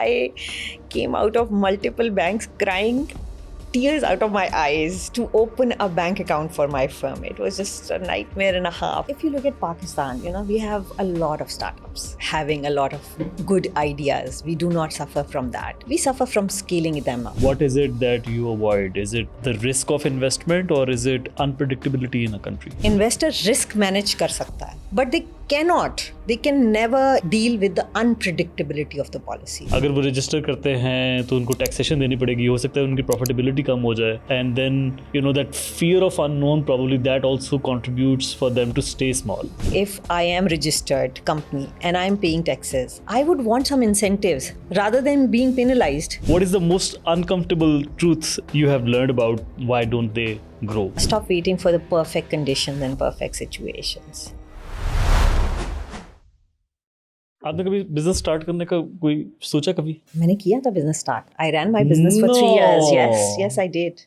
I came out of multiple banks crying tears out of my eyes to open a bank account for my firm. It was just a nightmare and a half. If you look at Pakistan, we have a lot of startups having a lot of good ideas. We do not suffer from that. We suffer from scaling them up. What is it that you avoid? Is it the risk of investment or is it unpredictability in a country? Investor risk manage कर सकता है, but they cannot. They can never deal with the unpredictability of the policy. अगर वो register करते हैं तो उनको taxation देनी पड़ेगी, हो सकता है उनकी प्रॉफिटेबिलिटी कम हो जाए, and then that fear of unknown, probably that also contributes for them to stay small. If I am registered company and I am paying taxes, I would want some incentives rather than being penalized. What is the most uncomfortable truths you have learned about why don't they grow? Stop waiting for the perfect conditions and perfect situations. आपने कभी business start करने का कोई सोचा कभी? मैंने किया था business start. I ran my business for 3 years. Yes, I did.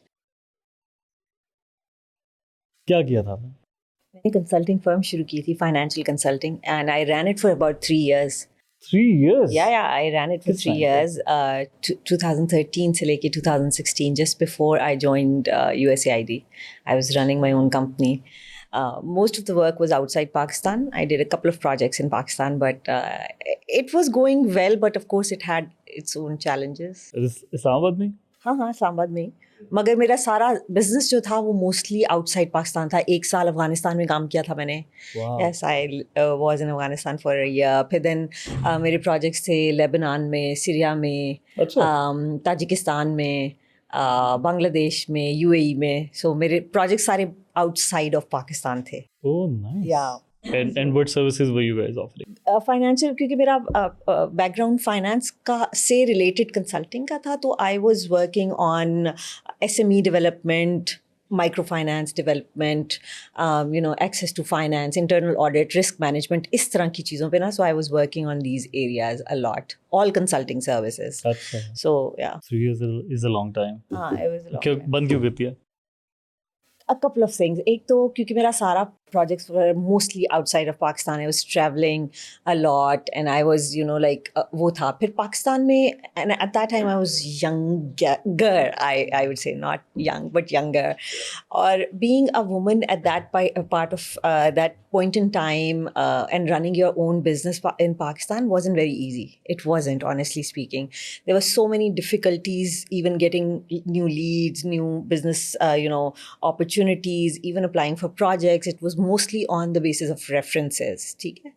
क्या किया था आपने? मैंने कंसल्टिंग फर्म शुरू की थी, financial consulting, and I ran it for about 3 years. 3 years? Yeah, I ran it for 3 years. 2013 से लेके 2016, just before I joined USAID. I was running my own company. Most of the work was outside Pakistan. I did a couple of projects in Pakistan, but it was going well. But of course, it had its own challenges. Islamabad में? हाँ, इस्लामाबाद में. मगर मेरा सारा business जो था वो mostly outside Pakistan था. 1 साल अफगानिस्तान में काम किया था मैंने. Yes, I was in Afghanistan for a year. फिर then मेरे प्रोजेक्ट्स थे लेबनान में, सीरिया में, ताजिकिस्तान में, बांग्लादेश में, UAE में. So मेरे प्रोजेक्ट्स सारे outside of Pakistan थे. Oh, nice. Yeah. And what services were you guys offering? Financial, क्योंकि मेरा बैकग्राउंड फाइनेंस का से रिलेटेड कंसल्टिंग का था, तो I was working on SME development, micro finance development, access to finance, internal audit, risk management, इस तरह की चीज़ों पे ना. So I was working on these areas a lot, all consulting services. So या 3 years is a long time. हाँ, it was a long क्यों time. बंद क्यों कर दिया? A couple of things. एक तो क्योंकि मेरा सारा projects were mostly outside of Pakistan. I was traveling a lot and I was, वो था. फिर पाकिस्तान में, and at that time I was younger, I would say, not young, but younger. Or being a woman at that part of that point in time and running your own business in Pakistan wasn't very easy. It wasn't, honestly speaking. There were so many difficulties, even getting new leads, new business, opportunities, even applying for projects. It was mostly on the basis of references. ठीक है.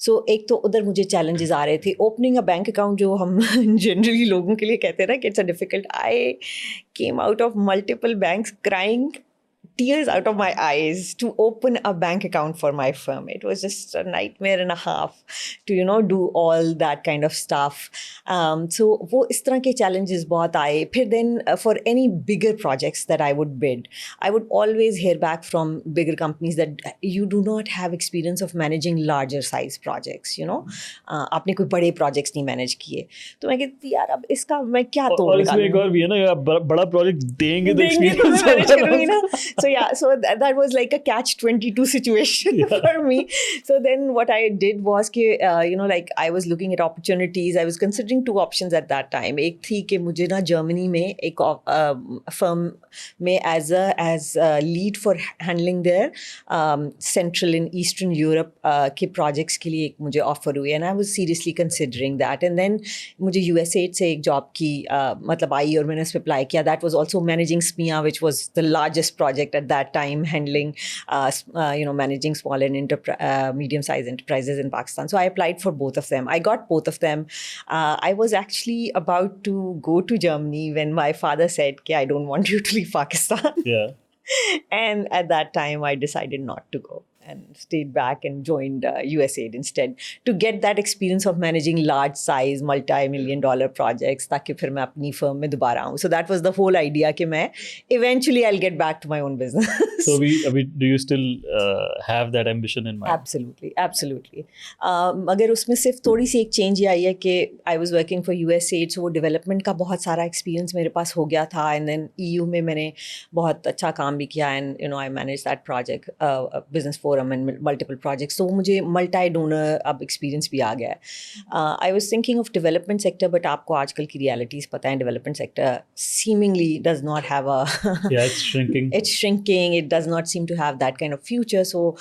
So एक तो उधर मुझे challenges आ रहे थे. Opening a bank account, जो हम generally लोगों के लिए कहते हैं ना कि it's a difficult. I came out of multiple banks crying tears out of my eyes to open a bank account for my firm. It was just a nightmare and a half to, do all that kind of stuff. So वो इस तरह के challenges बहुत आए. फिर then for any bigger projects that I would bid, I would always hear back from bigger companies that you do not have experience of managing larger size projects, आपने कोई बड़े projects नहीं manage किए. तो मैं कहती यार अब इसका मैं क्या तो और इसमें एक और भी है ना, यार बड़ा प्रोजेक्ट देंगे तो experience manage करूँगी ना. So that was like a catch-22 situation for me. So then what I did was I was looking at opportunities. I was considering 2 options at that time. एक थी कि मुझे ना जर्मनी में एक firm में as a lead for handling their Central and Eastern Europe के projects के लिए एक मुझे offer हुई, and I was seriously considering that. And then मुझे USAID से एक job की मतलब आई और मैंने उस पर apply किया. That was also managing SMEA, which was the largest project at that time, handling managing small and medium-sized enterprises in Pakistan. So I applied for both of them. I got both of them. I was actually about to go to Germany when my father said, I don't want you to leave Pakistan. Yeah. And at that time, I decided not to go and stayed back and joined USAID instead to get that experience of managing large size multi-million dollar projects ताकि फिर मैं अपनी firm में दोबारा आऊँ. So that was the whole idea कि मैं eventually I'll get back to my own business. So do you still have that ambition in mind? Absolutely. मगर उसमें सिर्फ थोड़ी सी एक चेंज ये आई है कि I was working for USAID, so वो डेवलपमेंट का बहुत सारा एक्सपीरियंस मेरे पास हो गया था. And then EU में मैंने बहुत अच्छा काम भी किया, and I managed that project, business forum forum and multiple projects. So मुझे multi-donor अब experience भी आ गया है. I was thinking of development sector, but आपको आजकल की realities पता है, development sector seemingly does not have a Yeah, it's shrinking. it's shrinking. It does not seem to have that kind of future. So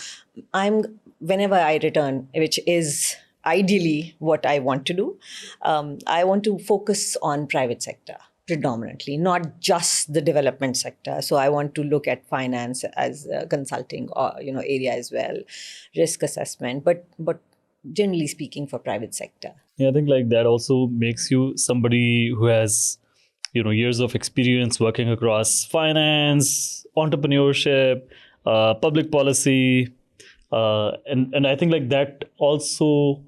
whenever I return, which is ideally what I want to do, I want to focus on private sector predominantly, not just the development sector. So I want to look at finance as a consulting or area as well, risk assessment, but generally speaking for private sector. Yeah, I think like that also makes you somebody who has years of experience working across finance, entrepreneurship, public policy, and I think like that also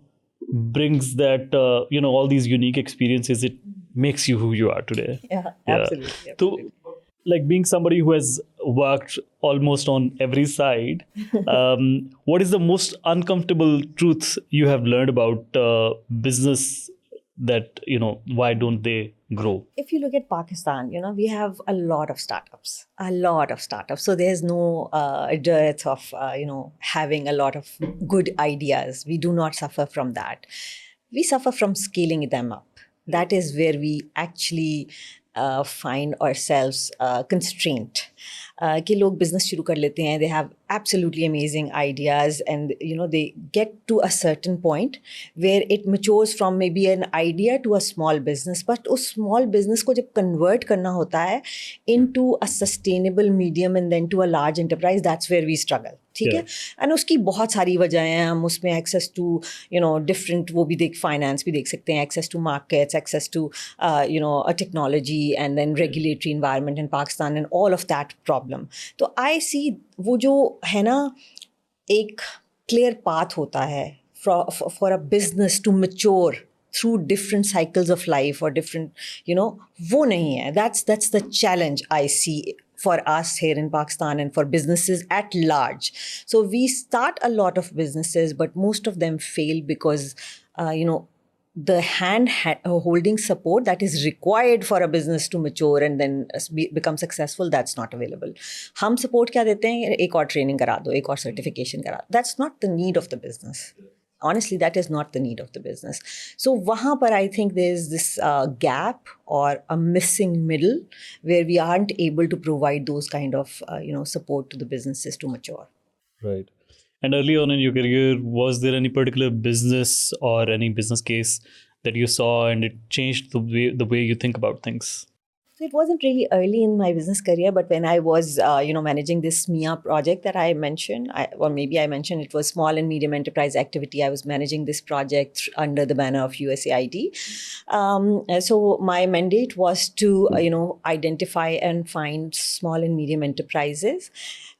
brings that all these unique experiences. It makes you who you are today. Yeah, absolutely. So, like being somebody who has worked almost on every side, what is the most uncomfortable truth you have learned about business that, why don't they grow? If you look at Pakistan, we have a lot of startups. So there's no dearth of, having a lot of good ideas. We do not suffer from that. We suffer from scaling them up. That is where we actually find ourselves constrained. कि लोग business शुरू कर लेते हैं, they have absolutely amazing ideas, and they get to a certain point where it matures from maybe an idea to a small business, but उस small business को जब convert करना होता है into a sustainable medium and then to a large enterprise, that's where we struggle. ठीक है, and उसकी बहुत सारी वजहें हैं. हम उसमें एक्सेस टू डिफरेंट वो भी फाइनेंस भी देख सकते हैं, access to markets, access to technology, and then regulatory environment in Pakistan and all of that problem. तो आई सी वो जो है ना, एक क्लियर पाथ होता है for a business to mature through different cycles of life or different, वो नहीं है. That's the challenge I see for us here in Pakistan and for businesses at large. So we start a lot of businesses, but most of them fail because, the holding support that is required for a business to mature and then become successful, that's not available. हम support क्या देते हैं? एक और training करा दो, एक और certification करा दो. That's not the need of the business. Honestly, that is not the need of the business. So wahan par I think there's this gap or a missing middle where we aren't able to provide those kind of support to the businesses to mature. Right. And early on in your career, was there any particular business or any business case that you saw and it changed the way you think about things? So it wasn't really early in my business career, but when I was, managing this SMIA project that I mentioned, or maybe I mentioned it was Small and Medium Enterprise Activity. I was managing this project under the banner of USAID. So my mandate was to, identify and find small and medium enterprises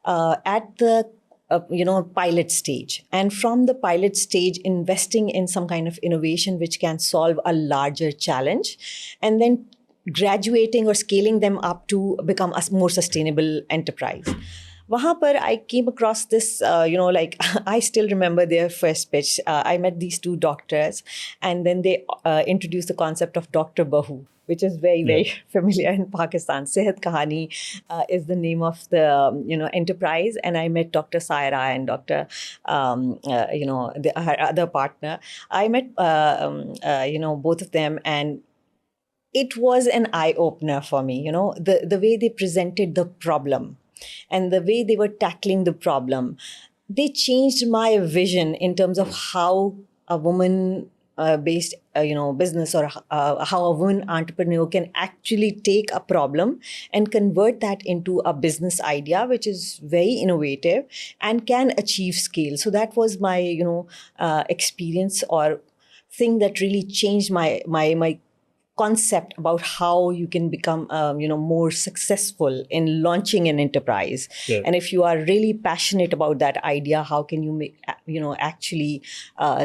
at the pilot stage, and from the pilot stage investing in some kind of innovation which can solve a larger challenge, and then graduating or scaling them up to become a more sustainable enterprise. Wahan par I came across this, I still remember their first pitch. I met these two doctors, and then they introduced the concept of Dr. Bahu, which is very, very familiar in Pakistan. Sehat Kahani is the name of the, enterprise. And I met Dr. Saira and Dr. Her other partner. I met, both of them, and it was an eye-opener for me, the way they presented the problem and the way they were tackling the problem. They changed my vision in terms of how a woman based business or how a woman entrepreneur can actually take a problem and convert that into a business idea which is very innovative and can achieve scale. So that was my experience or thing that really changed my concept about how you can become more successful in launching an enterprise. And if you are really passionate about that idea, how can you make, actually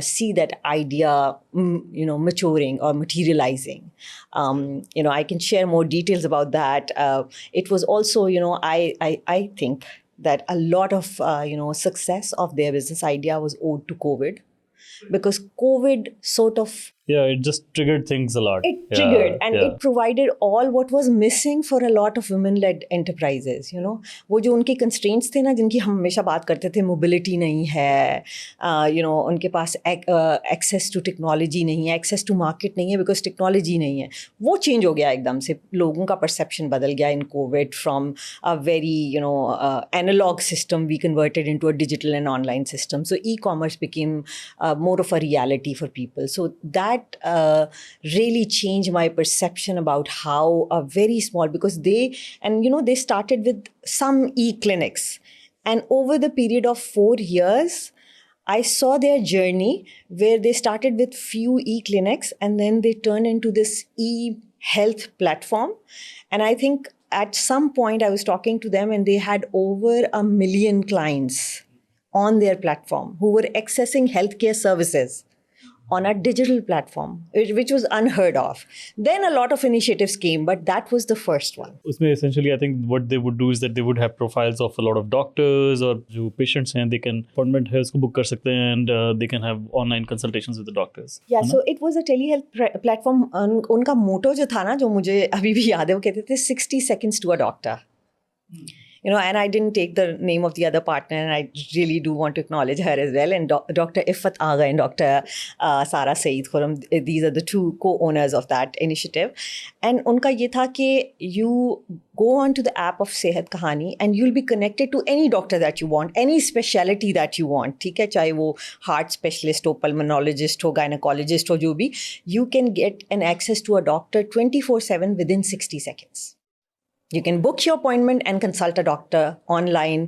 see that idea maturing or materializing. I can share more details about that. It was also, I think that a lot of success of their business idea was owed to COVID, because COVID sort of Yeah, it just triggered things a lot. It triggered and yeah. it provided all what was missing for a lot of women-led enterprises, you know. वो जो उनके constraints थे ना, जिनकी हम हमेशा बात करते थे, mobility नहीं है, you know, उनके पास access to technology नहीं है, access to market नहीं है because technology नहीं है, वो change हो गया एकदम से. लोगों का perception बदल गया in COVID from a very, you know, analog system we converted into a digital and online system. So e-commerce became more of a reality for people. So that really changed my perception about how a very small, because they started with some e-clinics, and over the period of 4 years I saw their journey where they started with few e-clinics and then they turned into this e-health platform. And I think at some point I was talking to them and they had over 1 million clients on their platform who were accessing healthcare services on a digital platform, which was unheard of. Then a lot of initiatives came, but that was the first one. उसमें essentially I think what they would do is that they would have profiles of a lot of doctors और जो patients हैं, they can appointment है उसको book कर सकते हैं and they can have online consultations with the doctors. Yeah, so it was a telehealth platform. उनका मोटो जो था ना, जो मुझे अभी भी याद है, वो कहते थे 60 seconds to a doctor. You know, and I didn't take the name of the other partner, and I really do want to acknowledge her as well. And Dr. Iffat Agha and Dr. Sara Saeed Khurram, these are the two co-owners of that initiative. And unka ye tha ki you go onto the app of Sehat Kahani and you'll be connected to any doctor that you want, any specialty that you want. ठीक है, चाहे वो heart specialist हो, pulmonologist हो, gynecologist हो, जो भी, you can get an access to a doctor 24/7 within 60 seconds. You can book your appointment and consult a doctor online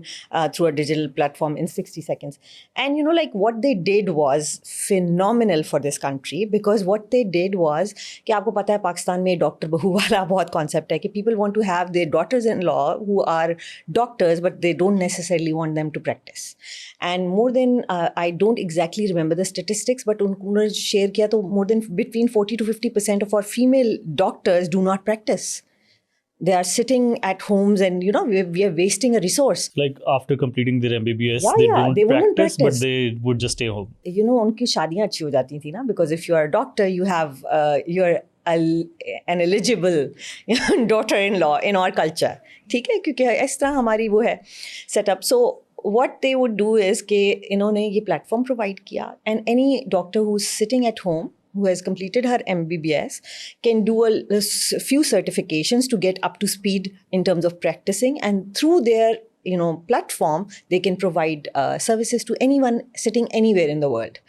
through a digital platform in 60 seconds. And, you know, like what they did was phenomenal for this country, because what they did was कि आपको पता है पाकिस्तान में doctor बहू वाला बहुत concept है कि people want to have their daughters-in-law who are doctors, but they don't necessarily want them to practice. And more than, I don't exactly remember the statistics, but उन्होंने share किया तो more than between 40 to 50% of our female doctors do not practice. They are sitting at homes and, you know, we are wasting a resource. Like after completing their MBBS, Yeah, they yeah, don't they wouldn't practice, but practice. they would just stay home. You know, उनकी शादियाँ अच्छी हो जाती थी ना, because if you are a doctor, you have, you're an eligible daughter-in-law in our culture. ठीक है, क्योंकि इस तरह हमारी वो है setup. So what they would do is कि इन्होंने ये platform provide किया, and any doctor who's sitting at home who has completed her MBBS can do a few certifications to get up to speed in terms of practicing, and through their, you know, platform they can provide services to anyone sitting anywhere in the world.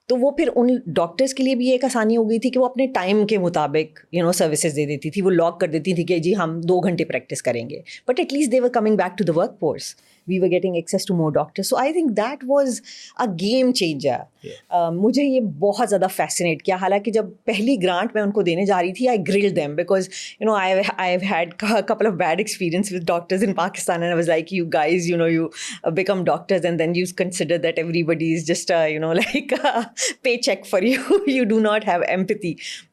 तो वो फिर उन doctors के लिए भी एक आसानी हो गई थी कि वो अपने टाइम के मुताबिक, यू नो, सर्विसेज दे देती थी. वो लॉग कर देती थी कि जी हम 2 घंटे प्रैक्टिस करेंगे, but at least they were coming back to the work force. We were getting access to more doctors. So I think that was a game changer. मुझे ये बहुत ज़्यादा fascinate किया. हालांकि जब पहली grant मैं उनको देने जा रही थी, I grilled them because, you know, I've had a couple of bad experience with doctors in Pakistan, and I was like, you guys, you know, you become doctors and then you consider that everybody is just a, you know, like a paycheck for you. You do not have empathy.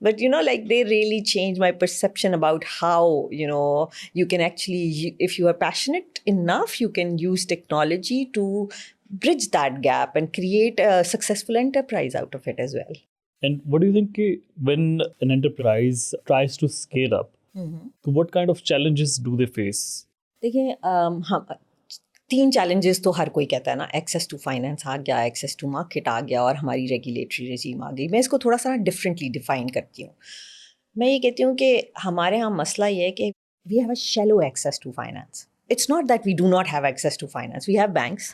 But, you know, like they really changed my perception about how, you know, you can actually, if you are passionate enough, you can use technology to bridge that gap and create a successful enterprise out of it as well. And what do you think when an enterprise tries to scale up, what kind of challenges do they face? देखिए, हम 3 challenges तो हर कोई कहता है ना, access to finance आ गया, access to market आ गया, और हमारी regulatory regime आ गई. मैं इसको थोड़ा सा differently define करती हूँ. मैं ये कहती हूँ कि हमारे यहाँ मसला ये है कि we have a shallow access to finance. It's not that we do not have access to finance. We have banks.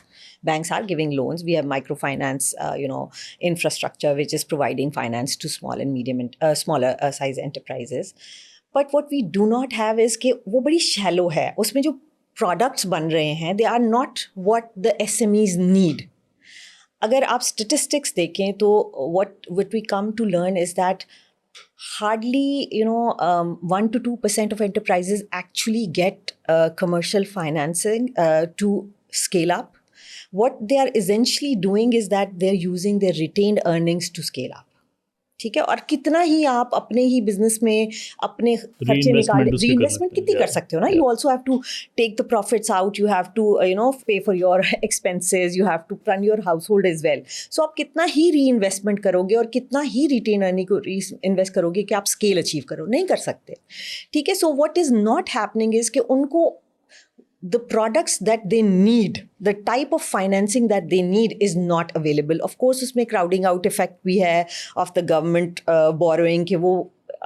Banks are giving loans. We have microfinance, you know, infrastructure which is providing finance to small and medium and smaller size enterprises. But what we do not have is कि वो बड़ी shallow है. उसमें जो products बन रहे हैं, they are not what the SMEs need. अगर आप statistics देखें तो what we come to learn is that hardly, you know, 1 to 2% of enterprises actually get commercial financing to scale up. What they are essentially doing is that they're using their retained earnings to scale up. ठीक है, और कितना ही आप अपने ही business में अपने खर्चे निकाल, रीइन्वेस्टमेंट कितनी कर सकते हो ना. You also have to take the profits out, you have to pay for your expenses, you have to run your household as well. So आप कितना ही री इन्वेस्टमेंट करोगे और कितना ही रिटेन अर्निंग को री इन्वेस्ट करोगे कि आप स्केल अचीव करो, नहीं कर सकते. ठीक है. So what is not happening is कि उनको the products that they need, the type of financing that they need is not available. Of course, उसमें crowding out effect भी है of the government borrowing, कि वो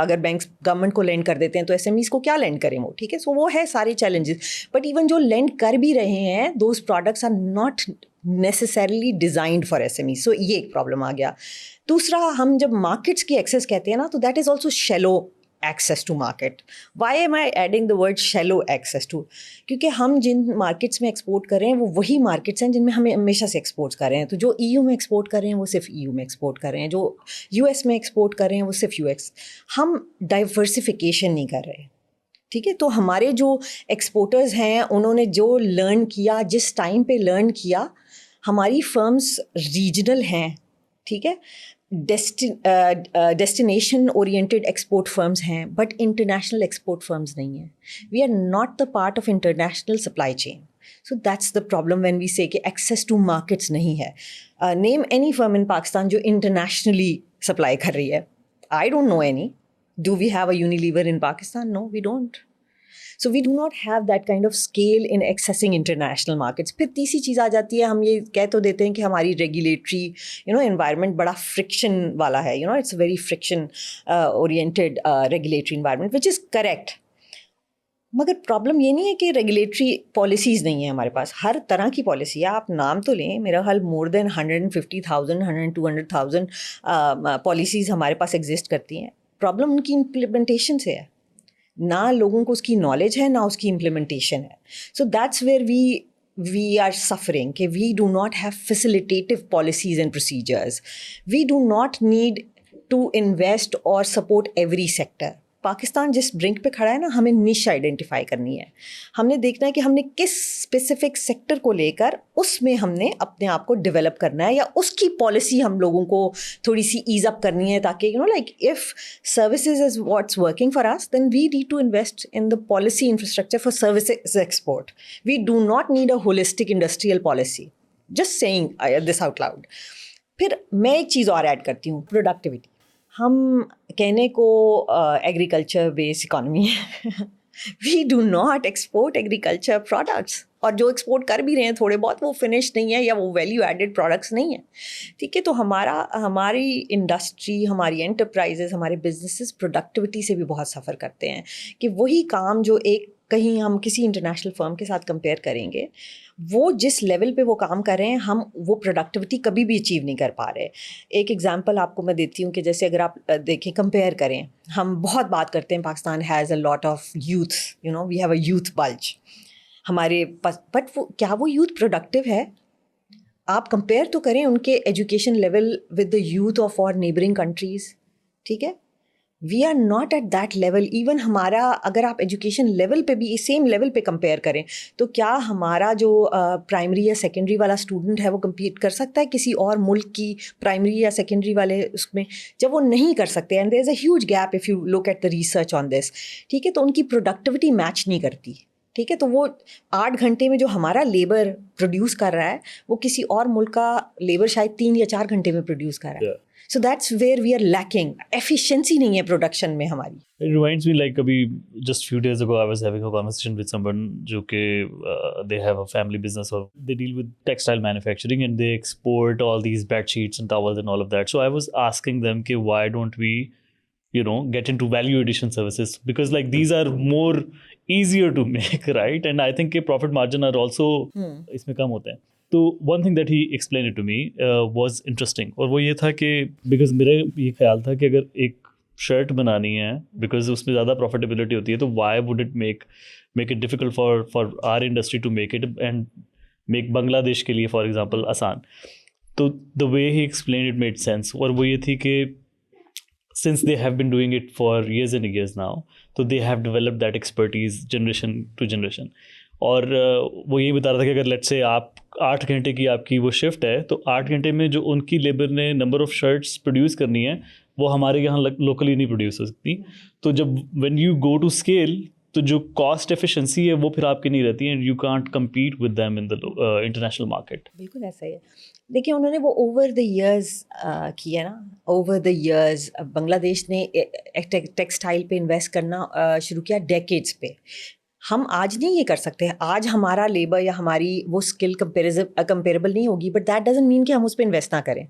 अगर बैंक्स गवर्नमेंट को land कर देते हैं तो एसएमईज को क्या लेंड करें वो. ठीक है. सो वो है सारे चैलेंजेस. बट इवन जो लेंड कर भी रहे हैं, those products are not necessarily designed for SME. So ये एक प्रॉब्लम आ गया. दूसरा, हम जब मार्केट्स की एक्सेस कहते हैं ना, तो that is also shallow access to market. Why am I adding the word shallow access to? क्योंकि हम जिन मार्केट्स में एक्सपोर्ट कर रहे हैं वो वही मार्केट्स हैं जिनमें हमें हमेशा से एक्सपोर्ट कर रहे हैं. तो जो EU में एक्सपोर्ट कर रहे हैं वो सिर्फ EU में एक्सपोर्ट कर रहे हैं, जो US में एक्सपोर्ट कर रहे हैं वो सिर्फ US. हम डाइवर्सिफिकेशन नहीं कर रहे. ठीक है. तो हमारे जो एक्सपोर्टर्स हैं उन्होंने जो लर्न किया, जिस टाइम पे लर्न किया, हमारी फर्म्स रीजनल हैं. ठीक है. डेस्टिनेशन ओरिएंटेड एक्सपोर्ट फर्म्स हैं, बट इंटरनेशनल एक्सपोर्ट फर्म्स नहीं हैं. We are not the part of international supply chain. So that's the problem when we say कि एक्सेस टू मार्केट्स नहीं है. Name any firm in Pakistan जो internationally supply कर रही है. I don't know any. Do we have a Unilever in Pakistan? No, we don't. So we do not have that kind of scale in accessing international markets. फिर तीसरी चीज़ आ जाती है, हम ये कह तो देते हैं कि हमारी रेगुलेटरी एनवायरनमेंट बड़ा फ्रिक्शन वाला है. It's very friction oriented regulatory environment, which is correct. मगर प्रॉब्लम ये नहीं है कि रेगुलेटरी पॉलिसीज़ नहीं है हमारे पास. हर तरह की पॉलिसी है. आप नाम तो लें, मेरा ख्याल मोर देन 150,000 200,000 पॉलिसीज़ हमारे पास एग्जिस्ट करती हैं. प्रॉब्लम उनकी इम्प्लीमेंटेशन से है. ना लोगों को उसकी नॉलेज है, ना उसकी इम्प्लीमेंटेशन है. So that's where we are suffering कि we do not have facilitative policies and procedures. We do not need to invest और सपोर्ट एवरी सेक्टर. पाकिस्तान जिस ब्रिंक पे खड़ा है ना, हमें निश आइडेंटिफाई करनी है. हमने देखना है कि हमने किस स्पेसिफिक सेक्टर को लेकर उसमें हमने अपने आप को डेवलप करना है, या उसकी पॉलिसी हम लोगों को थोड़ी सी ईज अप करनी है, ताकि like if services is what's working for us, then we need to invest in the policy infrastructure for services export. We do not need a holistic industrial policy. Just saying this out loud. फिर मैं एक चीज़ और add करती हूँ, productivity. हम कहने को agriculture based economy है. We do not export agriculture products, और जो एक्सपोर्ट कर भी रहे हैं थोड़े बहुत, वो फिनिश नहीं है या वो वैल्यू एडेड प्रोडक्ट्स नहीं है. ठीक है. तो हमारी इंडस्ट्री, हमारी एंटरप्राइजेस, हमारे बिजनेसेस प्रोडक्टिविटी से भी बहुत सफ़र करते हैं. कि वही काम जो एक कहीं हम किसी इंटरनेशनल फर्म के साथ कंपेयर करेंगे, वो जिस लेवल पे वो काम कर रहे हैं, हम वो प्रोडक्टिविटी कभी भी अचीव नहीं कर पा रहे. एक एग्जांपल आपको मैं देती हूँ कि जैसे अगर आप देखें, कंपेयर करें, हम बहुत बात करते हैं Pakistan has a lot of youth, we have a youth bulge हमारे पास, बट वो क्या वो यूथ प्रोडक्टिव है? आप कंपेयर तो करें उनके education level with the youth of our neighbouring countries. ठीक है. We are not at that level. Even हमारा, अगर आप एजुकेशन लेवल पे भी सेम लेवल पे कंपेयर करें, तो क्या हमारा जो प्राइमरी या सेकेंडरी वाला स्टूडेंट है वो कम्पीट कर सकता है किसी और मुल्क की प्राइमरी या सेकेंडरी वाले उसमें? जब वो नहीं कर सकते, and there is a huge gap if you look at the research on this. ठीक है. तो उनकी प्रोडक्टिविटी मैच नहीं करती. ठीक है. तो वो 8 घंटे में जो हमारा लेबर प्रोड्यूस कर रहा है, वो किसी और मुल्क का लेबर शायद 3 या 4 घंटे में प्रोड्यूस कर रहा है. So that's where we are lacking. Efficiency नहीं है प्रोडक्शन में हमारी. It reminds me, like अभी just few days ago I was having a conversation with someone जो कि they have a family business or they deal with textile manufacturing and they export all these bed sheets and towels and all of that. So I was asking them कि why don't we get into value addition services, because like these are more easier to make, right? And I think कि profit margin are also इसमें कम होते हैं. तो one thing that he explain it to me was interesting, और वो ये था कि बिकॉज मेरा ये ख्याल था कि अगर एक शर्ट बनानी है, बिकॉज उसमें ज़्यादा प्रॉफिटेबिलिटी होती है, तो why would it make it difficult for our industry to make it and make Bangladesh के लिए फॉर एग्जांपल आसान. तो the way he explain it made sense, और वो ये थी कि since they have been doing it for years and years now, so they have developed that expertise generation to generation. और वो यही बता रहा था कि अगर लेट्स से आप 8 घंटे की आपकी वो शिफ्ट है, तो 8 घंटे में जो उनकी लेबर ने नंबर ऑफ़ शर्ट्स प्रोड्यूस करनी है, वो हमारे यहाँ लोकली नहीं प्रोड्यूस हो सकती. तो जब when you go to scale, तो जो कॉस्ट एफिशिएंसी है वो फिर आपकी नहीं रहती है, and you can't compete with them in the international market. बिल्कुल ऐसा ही है. देखिए उन्होंने वो ओवर द इयर्स किया ना. ओवर द इयर्स बांग्लादेश ने टेक्सटाइल पे इन्वेस्ट करना शुरू किया डेकेड्स पे. हम आज नहीं ये कर सकते. आज हमारा लेबर या हमारी वो स्किल कंपेरेबल नहीं होगी, बट दैट डजंट मीन कि हम उस पर इन्वेस्ट ना करें.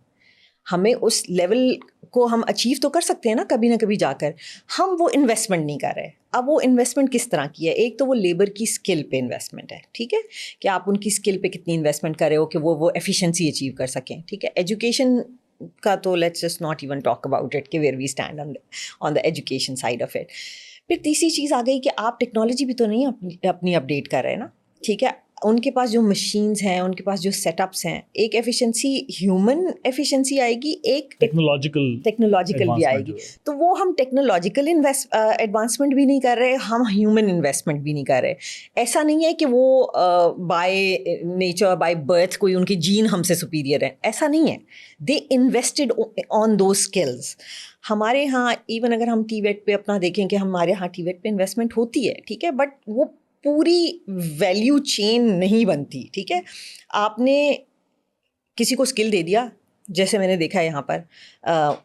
हमें उस लेवल को हम अचीव तो कर सकते हैं ना कभी जाकर. हम वो इन्वेस्टमेंट नहीं कर रहे. अब वो इन्वेस्टमेंट किस तरह की है? एक तो वो लेबर की स्किल पे इन्वेस्टमेंट है, ठीक है, कि आप उनकी स्किल पे कितनी इन्वेस्टमेंट कर रहे हो कि वो एफिशिएंसी अचीव कर सकें, ठीक है. एजुकेशन का तो let's just not even talk about it कि where we stand on the education side of it. फिर तीसरी चीज़ आ गई कि आप टेक्नोलॉजी भी तो नहीं अपनी अपडेट कर रहे हैं ना, ठीक है. उनके पास जो मशीन्स हैं, उनके पास जो सेटअप्स हैं, एक एफिशिएंसी ह्यूमन एफिशिएंसी आएगी, एक टेक्नोलॉजिकल भी आएगी. तो वो हम टेक्नोलॉजिकल एडवांसमेंट भी नहीं कर रहे, हम ह्यूमन इन्वेस्टमेंट भी नहीं कर रहे. ऐसा नहीं है कि वो बाय नेचर बाय बर्थ कोई उनकी जीन हमसे सुपीरियर है, ऐसा नहीं है. दे इन्वेस्टेड ऑन दो स्किल्स. हमारे यहाँ इवन अगर हम टीवेट पे अपना देखें कि हमारे यहाँ टीवेट पे इन्वेस्टमेंट होती है, ठीक है, बट वो पूरी वैल्यू चेन नहीं बनती, ठीक है. आपने किसी को स्किल दे दिया, जैसे मैंने देखा है यहाँ पर,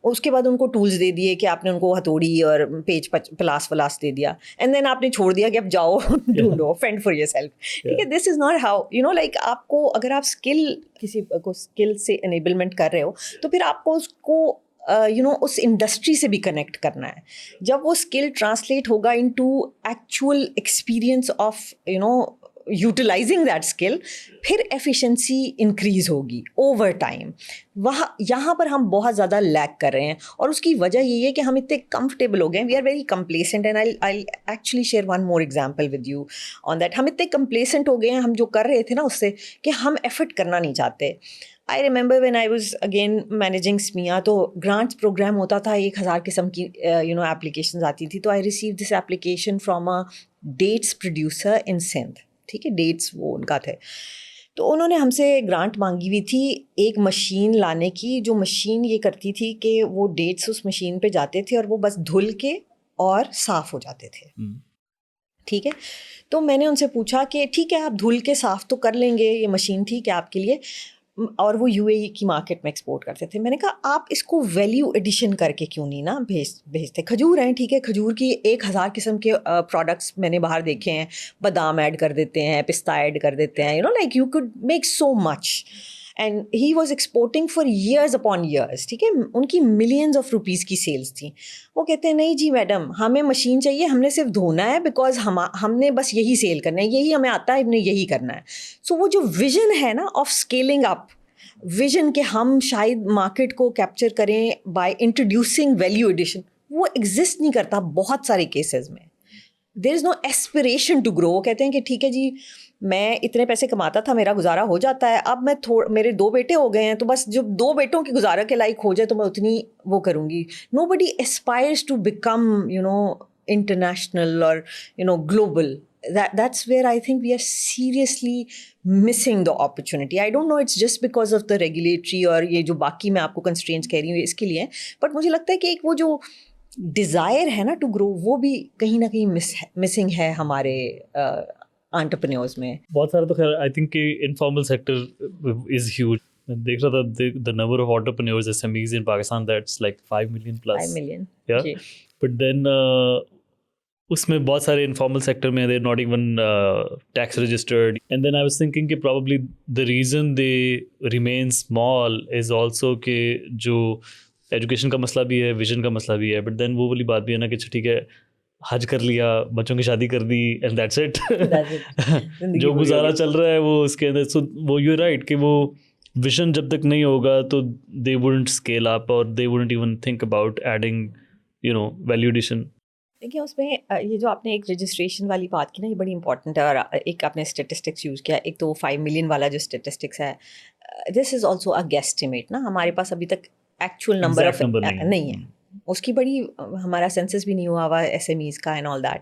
उसके बाद उनको टूल्स दे दिए कि आपने उनको हथौड़ी और पेज प्लास दे दिया, एंड देन आपने छोड़ दिया कि अब जाओ ढूंढो, फेंड फॉर योरसेल्फ, ठीक है. This is not how, you know, like आपको अगर आप किसी को स्किल से एनेबलमेंट कर रहे हो, तो फिर आपको उसको उस इंडस्ट्री से भी कनेक्ट करना है. जब वो स्किल ट्रांसलेट होगा into actual experience of utilising that skill, फिर एफिशिएंसी इंक्रीज होगी ओवर टाइम. यहाँ पर हम बहुत ज़्यादा लैक कर रहे हैं, और उसकी वजह यही है कि हम इतने कंफर्टेबल हो गए हैं. We are very complacent, and I actually share one more example with you on that. हम इतने कंप्लेसेंट हो गए हैं, हम जो कर रहे थे ना उससे, कि हम एफर्ट करना नहीं चाहते. I remember when I was again managing स्मिया, तो ग्रांट्स प्रोग्राम होता था, 1000 किस्म की एप्लीकेशंस आती थी. तो I receive this application from a dates producer in Sindh, ठीक है, डेट्स वो उनका थे. तो उन्होंने हमसे ग्रांट मांगी हुई थी एक मशीन लाने की, जो मशीन ये करती थी कि वो डेट्स उस मशीन पे जाते थे और वो बस धुल के और साफ़ हो जाते थे, ठीक है. तो मैंने उनसे पूछा कि ठीक है, आप धुल के साफ़ तो कर लेंगे, ये मशीन ठीक है आपके लिए, और वो यूएई की मार्केट में एक्सपोर्ट करते थे. मैंने कहा आप इसको वैल्यू एडिशन करके क्यों नहीं ना भेजते. खजूर हैं, ठीक है, खजूर की 1000 किस्म के प्रोडक्ट्स मैंने बाहर देखे हैं. बादाम ऐड कर देते हैं, पिस्ता ऐड कर देते हैं, like you could make so much. And he was exporting for years upon years, ठीक है. उनकी मिलियंस ऑफ रुपीज़ की सेल्स थी. वो कहते हैं नहीं जी मैडम, हमें मशीन चाहिए, हमने सिर्फ धोना है, बिकॉज हमने बस यही सेल करना है, यही हमें आता है, हमने यही करना है. सो वो जो विजन है ना ऑफ स्केलिंग अप, विजन के हम शायद मार्केट को कैप्चर करें बाय इंट्रोड्यूसिंग वैल्यू एडिशन, वो एग्जिस्ट नहीं करता बहुत सारे केसेस में. There is no aspiration to grow. कहते हैं कि ठीक है जी, मैं इतने पैसे कमाता था, मेरा गुजारा हो जाता है, अब मैं मेरे 2 बेटे हो गए हैं, तो बस जब 2 बेटों की गुजारा के लायक हो जाए तो मैं उतनी वो करूँगी. Nobody aspires to become international और global. That's where I think we are seriously missing the opportunity. I don't know, it's just because of the regulatory और ये जो बाकी मैं आपको constraints कह रही हूँ इसके लिए, but मुझे लगता है कि एक वो जो desire है ना to grow, वो भी कहीं ना कहीं missing है हमारे entrepreneurs में. बहुत सारा तो खैर आई थिंक कि इनफॉर्मल सेक्टर इज ह्यूज. मैं देख रहा था the number of entrepreneurs SMEs in Pakistan, that's like 5 million plus. 5 million. Yeah. But then उसमें बहुत सारे इनफॉर्मल सेक्टर में they not even tax registered. And then I was thinking कि probably the reason they remain small is also कि जो education का मसला भी है, विजन का मसला भी है. बट देन वो वाली बात भी है ना कि ठीक है, हज कर लिया, बच्चों की शादी कर दी, एंड दैट्स इट. जो गुजारा चल रहा है वो उसके अंदर. सो वो यू राइट कि वो विजन जब तक नहीं होगा तो दे वुडंट स्केल अप और they wouldn't even think about adding value addition. देखिए उसमें ये जो आपने एक रजिस्ट्रेशन वाली बात की ना, ये बड़ी इंपॉर्टेंट है. और एक आपने स्टेटिस्टिक्स यूज़ किया, एक तो 5 million वाला जो स्टेटिस्टिक्स है, this is also a guesstimate ना. हमारे पास अभी तक एक्चुअल नंबर नहीं है, उसकी बड़ी हमारा सेंसस भी नहीं हुआ SMEs का एंड ऑल दैट.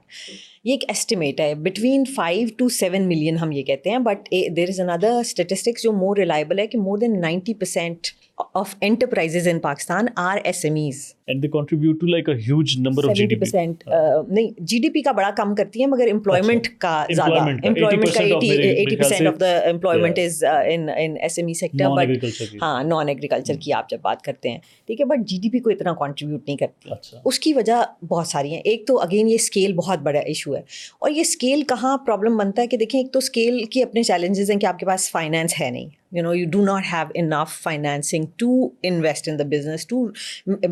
ये एक एस्टिमेट है, बिटवीन 5 to 7 million हम ये कहते हैं. But there is another statistics जो मोर रिलायबल है कि more than 90% of enterprises in Pakistan are SMEs. And they contribute to like a huge number of GDP. 70% नहीं, GDP का बड़ा कम करती है, मगर employment का ज़्यादा, employment का 80% of the employment is in SME sector, Non-agriculture की. हाँ, नॉन एग्रीकल्चर की आप जब बात करते हैं, ठीक है, बट GDP को इतना कंट्रीब्यूट नहीं करती. अच्छा. उसकी वजह बहुत सारी हैं. एक तो अगेन ये स्केल बहुत बड़ा इशू है, और ये स्केल कहाँ प्रॉब्लम बनता है कि देखें, एक तो स्केल की अपने चैलेंजेस हैं कि आपके पास फाइनेंस है नहीं. You do not have enough financing to invest in the business to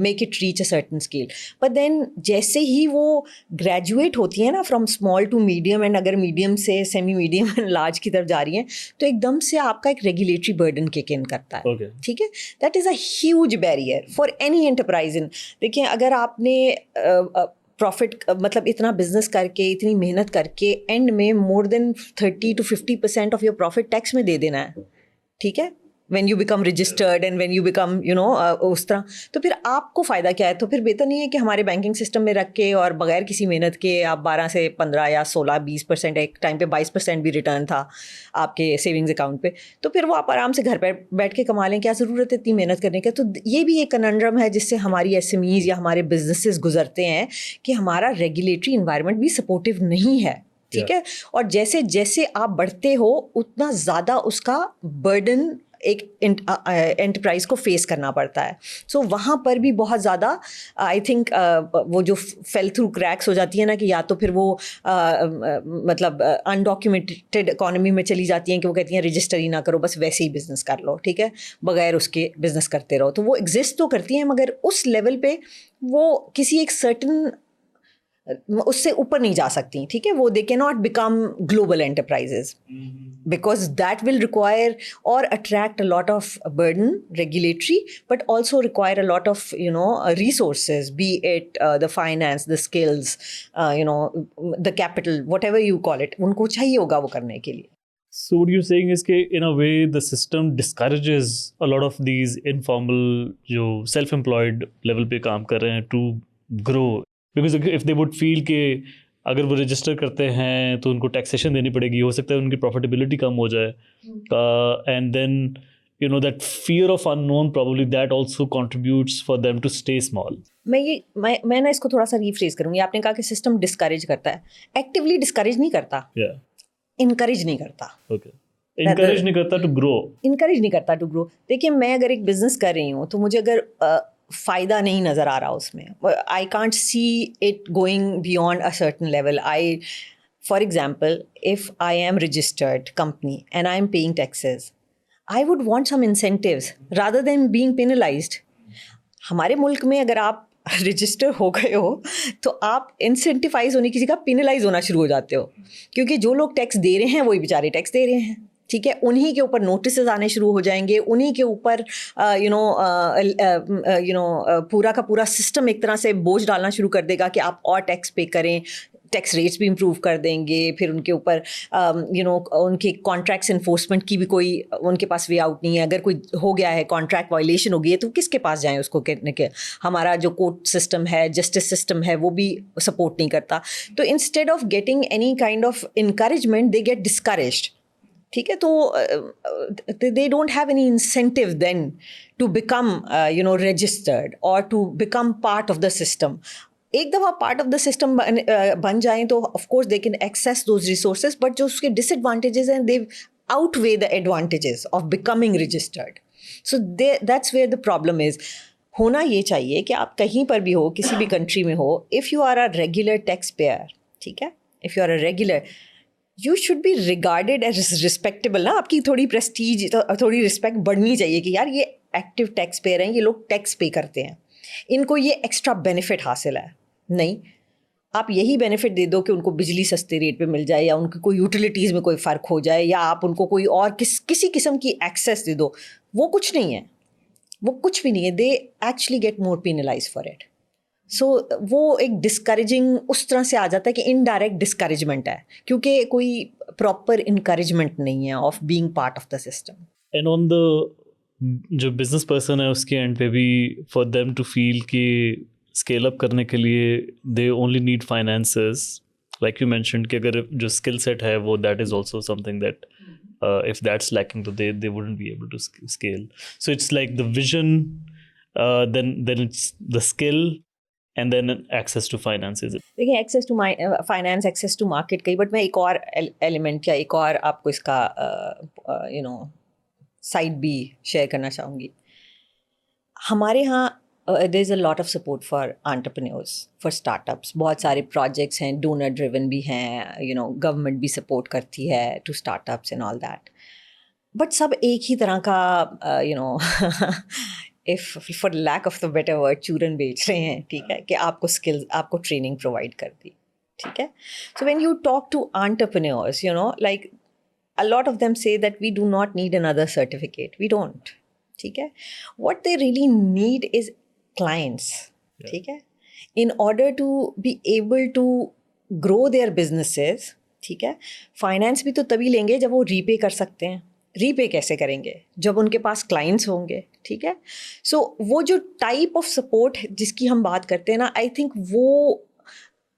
make it reach a certain scale. But then जैसे ही वो graduate होती है ना from small to medium, and अगर medium से semi medium and large की तरफ जा रही हैं, तो एकदम से आपका एक regulatory burden kick in करता है. Okay. ठीक है, that is a huge barrier for any enterprise. देखिए, अगर आपने प्रॉफिट मतलब इतना बिजनेस करके, इतनी मेहनत करके, एंड में more than 30 to 50% of your profit tax में दे देना है, ठीक है, when you become registered and when you become उस तरह, तो फिर आपको फ़ायदा क्या है? तो फिर बेहतर नहीं है कि हमारे बैंकिंग सिस्टम में रख के और बगैर किसी मेहनत के आप 12 से 15 या 16-20%, एक टाइम पे 22% भी रिटर्न था आपके सेविंग्स अकाउंट पे, तो फिर वो आप आराम से घर पर बैठ के कमा लें. क्या ज़रूरत है इतनी मेहनत करने की? तो ये भी एक कनंड्रम है जिससे हमारी SMEs या हमारे बिजनेसेस गुजरते हैं कि हमारा रेगुलेटरी इन्वायरमेंट भी सपोर्टिव नहीं है. ठीक है, और जैसे जैसे आप बढ़ते हो उतना ज़्यादा उसका बर्डन एक एंटरप्राइज को फेस करना पड़ता है. सो वहाँ पर भी बहुत ज़्यादा आई थिंक वो जो फेल थ्रू क्रैक्स हो जाती है ना, कि या तो फिर वो मतलब अनडॉक्यूमेंटेड इकोनॉमी में चली जाती हैं कि वो कहती हैं रजिस्टर ही ना करो, बस वैसे ही बिजनेस कर लो, ठीक है, बगैर उसके बिजनेस करते रहो. तो वो एग्जिस्ट तो करती हैं, मगर उस लेवल पे वो किसी एक सर्टन उससे ऊपर नहीं जा सकती. ठीक है, वो they can not become global enterprises because that will require और attract a lot of burden regulatory, but also require a lot of resources, be it the finance, the skills, the capital, whatever you call it, उनको चाहिए होगा वो करने के लिए. So what you're saying is that in a way the system discourages a lot of these informal जो self-employed level पे काम कर रहे हैं to grow. Because if they would feel कि अगर वो रजिस्टर करते हैं तो उनको टैक्सेशन देनी पड़ेगी, हो सकता है उनकी प्रॉफिटेबिलिटी कम हो जाए, and then that fear of unknown probably that also contributes for them to stay small. मैं ना इसको थोड़ा सा रिफ्रेज करूँगी. आपने कहा कि सिस्टम डिस्करेज करता है, एक्टिवली डिस्करेज नहीं करता, इनकरेज नहीं करता. Okay. इनकरेज नहीं करता टू ग्रो. इनकरेज नहीं करता टू ग्रो. देखिए, मैं अगर एक बिजनेस कर रही हूँ तो मुझे अगर फ़ायदा नहीं नज़र आ रहा उसमें, I can't see it going beyond a certain level. For example, if I am registered company and I am paying taxes, I would want some incentives rather than being penalised. हमारे मुल्क में अगर आप रजिस्टर हो गए हो तो आप इंसेंटिवाइज होने की जगह पेनलाइज होना शुरू हो जाते हो, क्योंकि जो लोग टैक्स दे रहे हैं वही बेचारे टैक्स दे रहे हैं. ठीक है, उन्हीं के ऊपर नोटिस आने शुरू हो जाएंगे, उन्हीं के ऊपर पूरा का पूरा सिस्टम एक तरह से बोझ डालना शुरू कर देगा कि आप और टैक्स पे करें. टैक्स रेट्स भी इम्प्रूव कर देंगे, फिर उनके ऊपर उनके कॉन्ट्रैक्ट्स इन्फोर्समेंट की भी कोई उनके पास वे आउट नहीं है. अगर कोई हो गया है, कॉन्ट्रैक्ट वायलेशन हो गई है, तो किसके पास जाएं उसको कहने के? हमारा जो कोर्ट सिस्टम है, जस्टिस सिस्टम है, वो भी सपोर्ट नहीं करता. तो instead of getting any kind of encouragement they get discouraged. ठीक है, तो they don't have any incentive then to become registered और to become part of the system. एक दफ़ा पार्ट ऑफ द सिस्टम बन जाएं तो of course they can access those resources, but जो उसके डिसएडवांटेजेस हैं they outweigh the advantages of becoming registered. So that's where the problem is. होना ये चाहिए कि आप कहीं पर भी हो, किसी भी कंट्री में हो, if you are a regular tax payer, ठीक है, if you are a regular, you should be regarded as respectable ना. आपकी थोड़ी प्रेस्टीज, थोड़ी रिस्पेक्ट बढ़नी चाहिए कि यार ये एक्टिव टैक्स पेयर हैं, ये लोग टैक्स पे करते हैं, इनको ये एक्स्ट्रा बेनिफिट हासिल है. नहीं, आप यही बेनिफिट दे दो कि उनको बिजली सस्ते रेट पे मिल जाए, या उनकी कोई यूटिलिटीज़ में कोई फ़र्क हो जाए, या आप उनको कोई और किसी किस्म की एक्सेस दे दो. वो कुछ नहीं है, वो कुछ भी नहीं है. They actually get more penalise for it. So वो एक डिस्करेजिंग उस तरह से आ जाता है कि इनडायरेक्ट डिस्करेजमेंट है, क्योंकि कोई प्रॉपर इनकरेजमेंट नहीं है of being part of the system. And on the जो बिजनेस पर्सन है उसके एंड पे भी, फॉर देम टू फील कि स्केल अप करने के लिए they only need finances, like you mentioned कि अगर जो स्किल सेट है वो that is also something that If that's lacking, so they wouldn't be able to scale. So it's like the vision, then it's the skill, and then access to finances. देखिए access to finance, access to market कही, but मैं एक और element या एक और आपको इसका साइड भी शेयर करना चाहूँगी. हमारे यहाँ there is a lot of support for entrepreneurs, for startups. बहुत सारे प्रोजेक्ट्स हैं, डोनर ड्रिवन भी हैं, गवर्नमेंट भी सपोर्ट करती है to startups and all that. But सब एक ही तरह का if for lack of the better word चूरन बेच रहे हैं, ठीक है, कि आपको स्किल्स, आपको ट्रेनिंग प्रोवाइड कर दी, ठीक है. So when you talk to entrepreneurs, like a lot of them say that we do not need another certificate. We don't. ठीक है. What they really need is clients. ठीक है. In order to be able to grow their businesses, ठीक है, finance भी तो तभी लेंगे जब वो रीपे कर सकते हैं. रीपे कैसे करेंगे? जब उनके पास क्लाइंट्स होंगे, ठीक है. सो वो जो टाइप ऑफ सपोर्ट जिसकी हम बात करते हैं ना, आई थिंक वो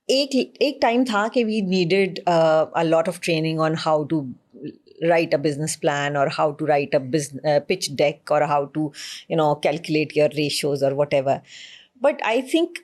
एक टाइम था कि we needed a lot of training on how to write a business plan, or how to write a pitch deck, or how to calculate your ratios or whatever. But I think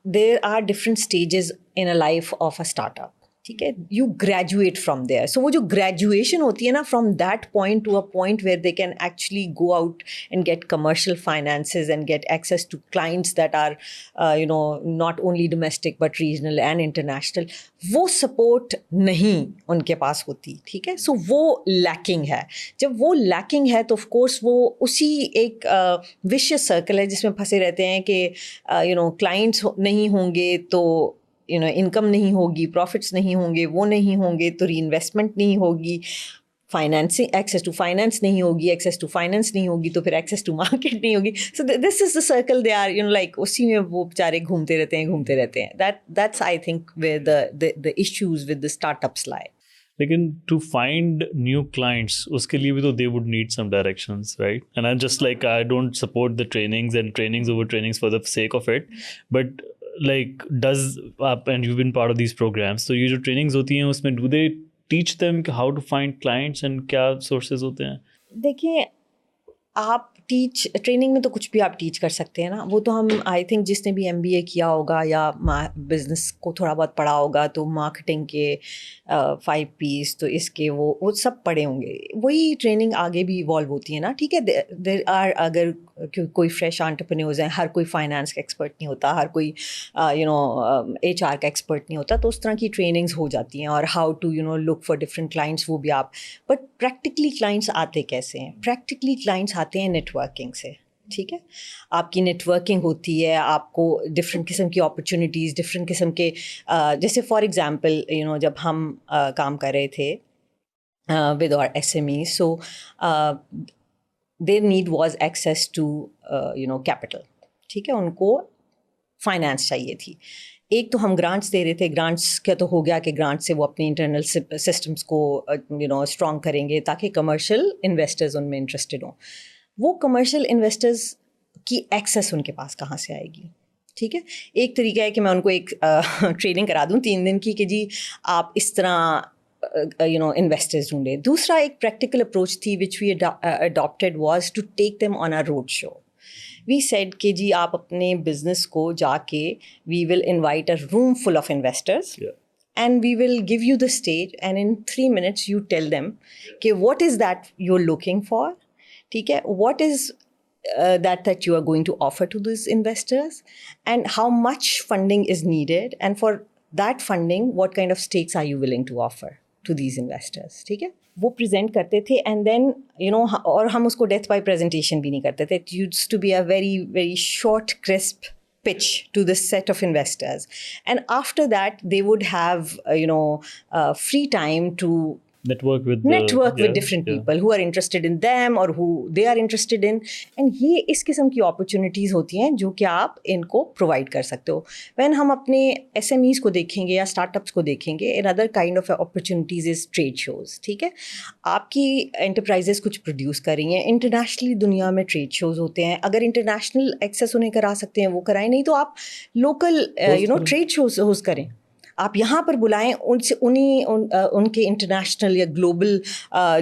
there are different stages in a life of a startup. ठीक है, you graduate from there. So वो जो graduation होती है ना, from that point to a point where they can actually go out and get commercial finances and get access to clients that are not only domestic but regional and international, वो support नहीं उनके पास होती. ठीक है, सो वो lacking है. जब वो लैकिंग है तो ऑफ कोर्स वो उसी एक विशियस सर्कल है जिसमें फंसे रहते हैं कि क्लाइंट्स नहीं होंगे तो इनकम नहीं होगी, प्रॉफिट्स नहीं होंगे, वो नहीं होंगे तो री इन्वेस्टमेंट नहीं होगी, फाइनेंसिंग, एक्सेस टू फाइनेंस नहीं होगी, एक्सेस टू फाइनेंस नहीं होगी तो फिर एक्सेस टू मार्केट नहीं होगी. So this is the circle they are like, उसी में वो बेचारे घूमते रहते हैं. That's I think where the issues with the startups lie. लेकिन टू फाइंड न्यू क्लाइंट्स, उसके लिए भी तो they would need some directions, right? And I just like, I don't support the trainings over trainings for the sake of it, but like does and you've been part of these programs, so ये जो trainings होती हैं उसमें do they teach them how to find clients and क्या sources होते हैं? देखिए, आप ट्रेनिंग में तो कुछ भी आप टीच कर सकते हैं ना. वो तो हम आई थिंक जिसने भी MBA किया होगा या बिजनेस को थोड़ा बहुत पढ़ा होगा तो मार्केटिंग के 5 Ps तो इसके वो सब पढ़े होंगे. वही ट्रेनिंग आगे भी इवॉल्व होती है ना. ठीक है, देर आर, अगर कोई फ्रेश एंटरप्रेन्योर्स हैं, हर कोई फाइनेंस का एक्सपर्ट नहीं होता, हर कोई HR का एक्सपर्ट नहीं होता, तो उस तरह की ट्रेनिंग्स हो जाती हैं. और how to look for different clients, वो भी आप. बट प्रैक्टिकली क्लाइंट्स आते कैसे हैं? प्रैक्टिकली क्लाइंट्स आते हैं नेटवर्किंग से. ठीक है, आपकी नेटवर्किंग होती है, आपको डिफरेंट किस्म की अपॉर्चुनिटीज़, डिफरेंट किस्म के जैसे फॉर एग्जांपल जब हम काम कर रहे थे with our SMEs, so their need was access to capital. ठीक है, उनको फाइनेंस चाहिए थी. एक तो हम ग्रांट्स दे रहे थे. ग्रांट्स क्या तो हो गया कि ग्रांट से वो अपने इंटरनल सिस्टम्स को स्ट्रॉन्ग करेंगे ताकि कमर्शियल इन्वेस्टर्स उनमें इंटरेस्टेड हों. वो कमर्शियल इन्वेस्टर्स की एक्सेस उनके पास कहाँ से आएगी? ठीक है, एक तरीका है कि मैं उनको एक ट्रेनिंग करा दूँ 3 दिन की कि जी आप इस तरह इन्वेस्टर्स ढूंढे. दूसरा एक प्रैक्टिकल अप्रोच थी which we adopted was to take them on a road show. We said कि जी आप अपने बिजनेस को जाके, we will invite a room full of investors and we will give you the stage, and in 3 minutes you tell them कि what is that you're looking for. ठीक है, what is that you are going to offer to these investors, and how much funding is needed, and for that funding what kind of stakes are you willing to offer to these investors. ठीक है, वो present करते थे. And then और हम उसको death by presentation भी नहीं करते थे. It used to be a very very short crisp pitch to this set of investors, and after that they would have free time to network with different people who are interested in them or who they are interested in. and ये इस किस्म की opportunities होती हैं जो कि आप इनको provide कर सकते हो. when हम अपने SMEs को देखेंगे या startups को देखेंगे, another kind of opportunities is trade shows. ठीक है, आपकी enterprises कुछ produce कर रही हैं, internationally दुनिया में trade shows होते हैं. अगर international access उन्हें करा सकते हैं वो कराएं, नहीं तो आप local trade shows host करें. आप यहाँ पर बुलाएं उनसे उनके इंटरनेशनल या ग्लोबल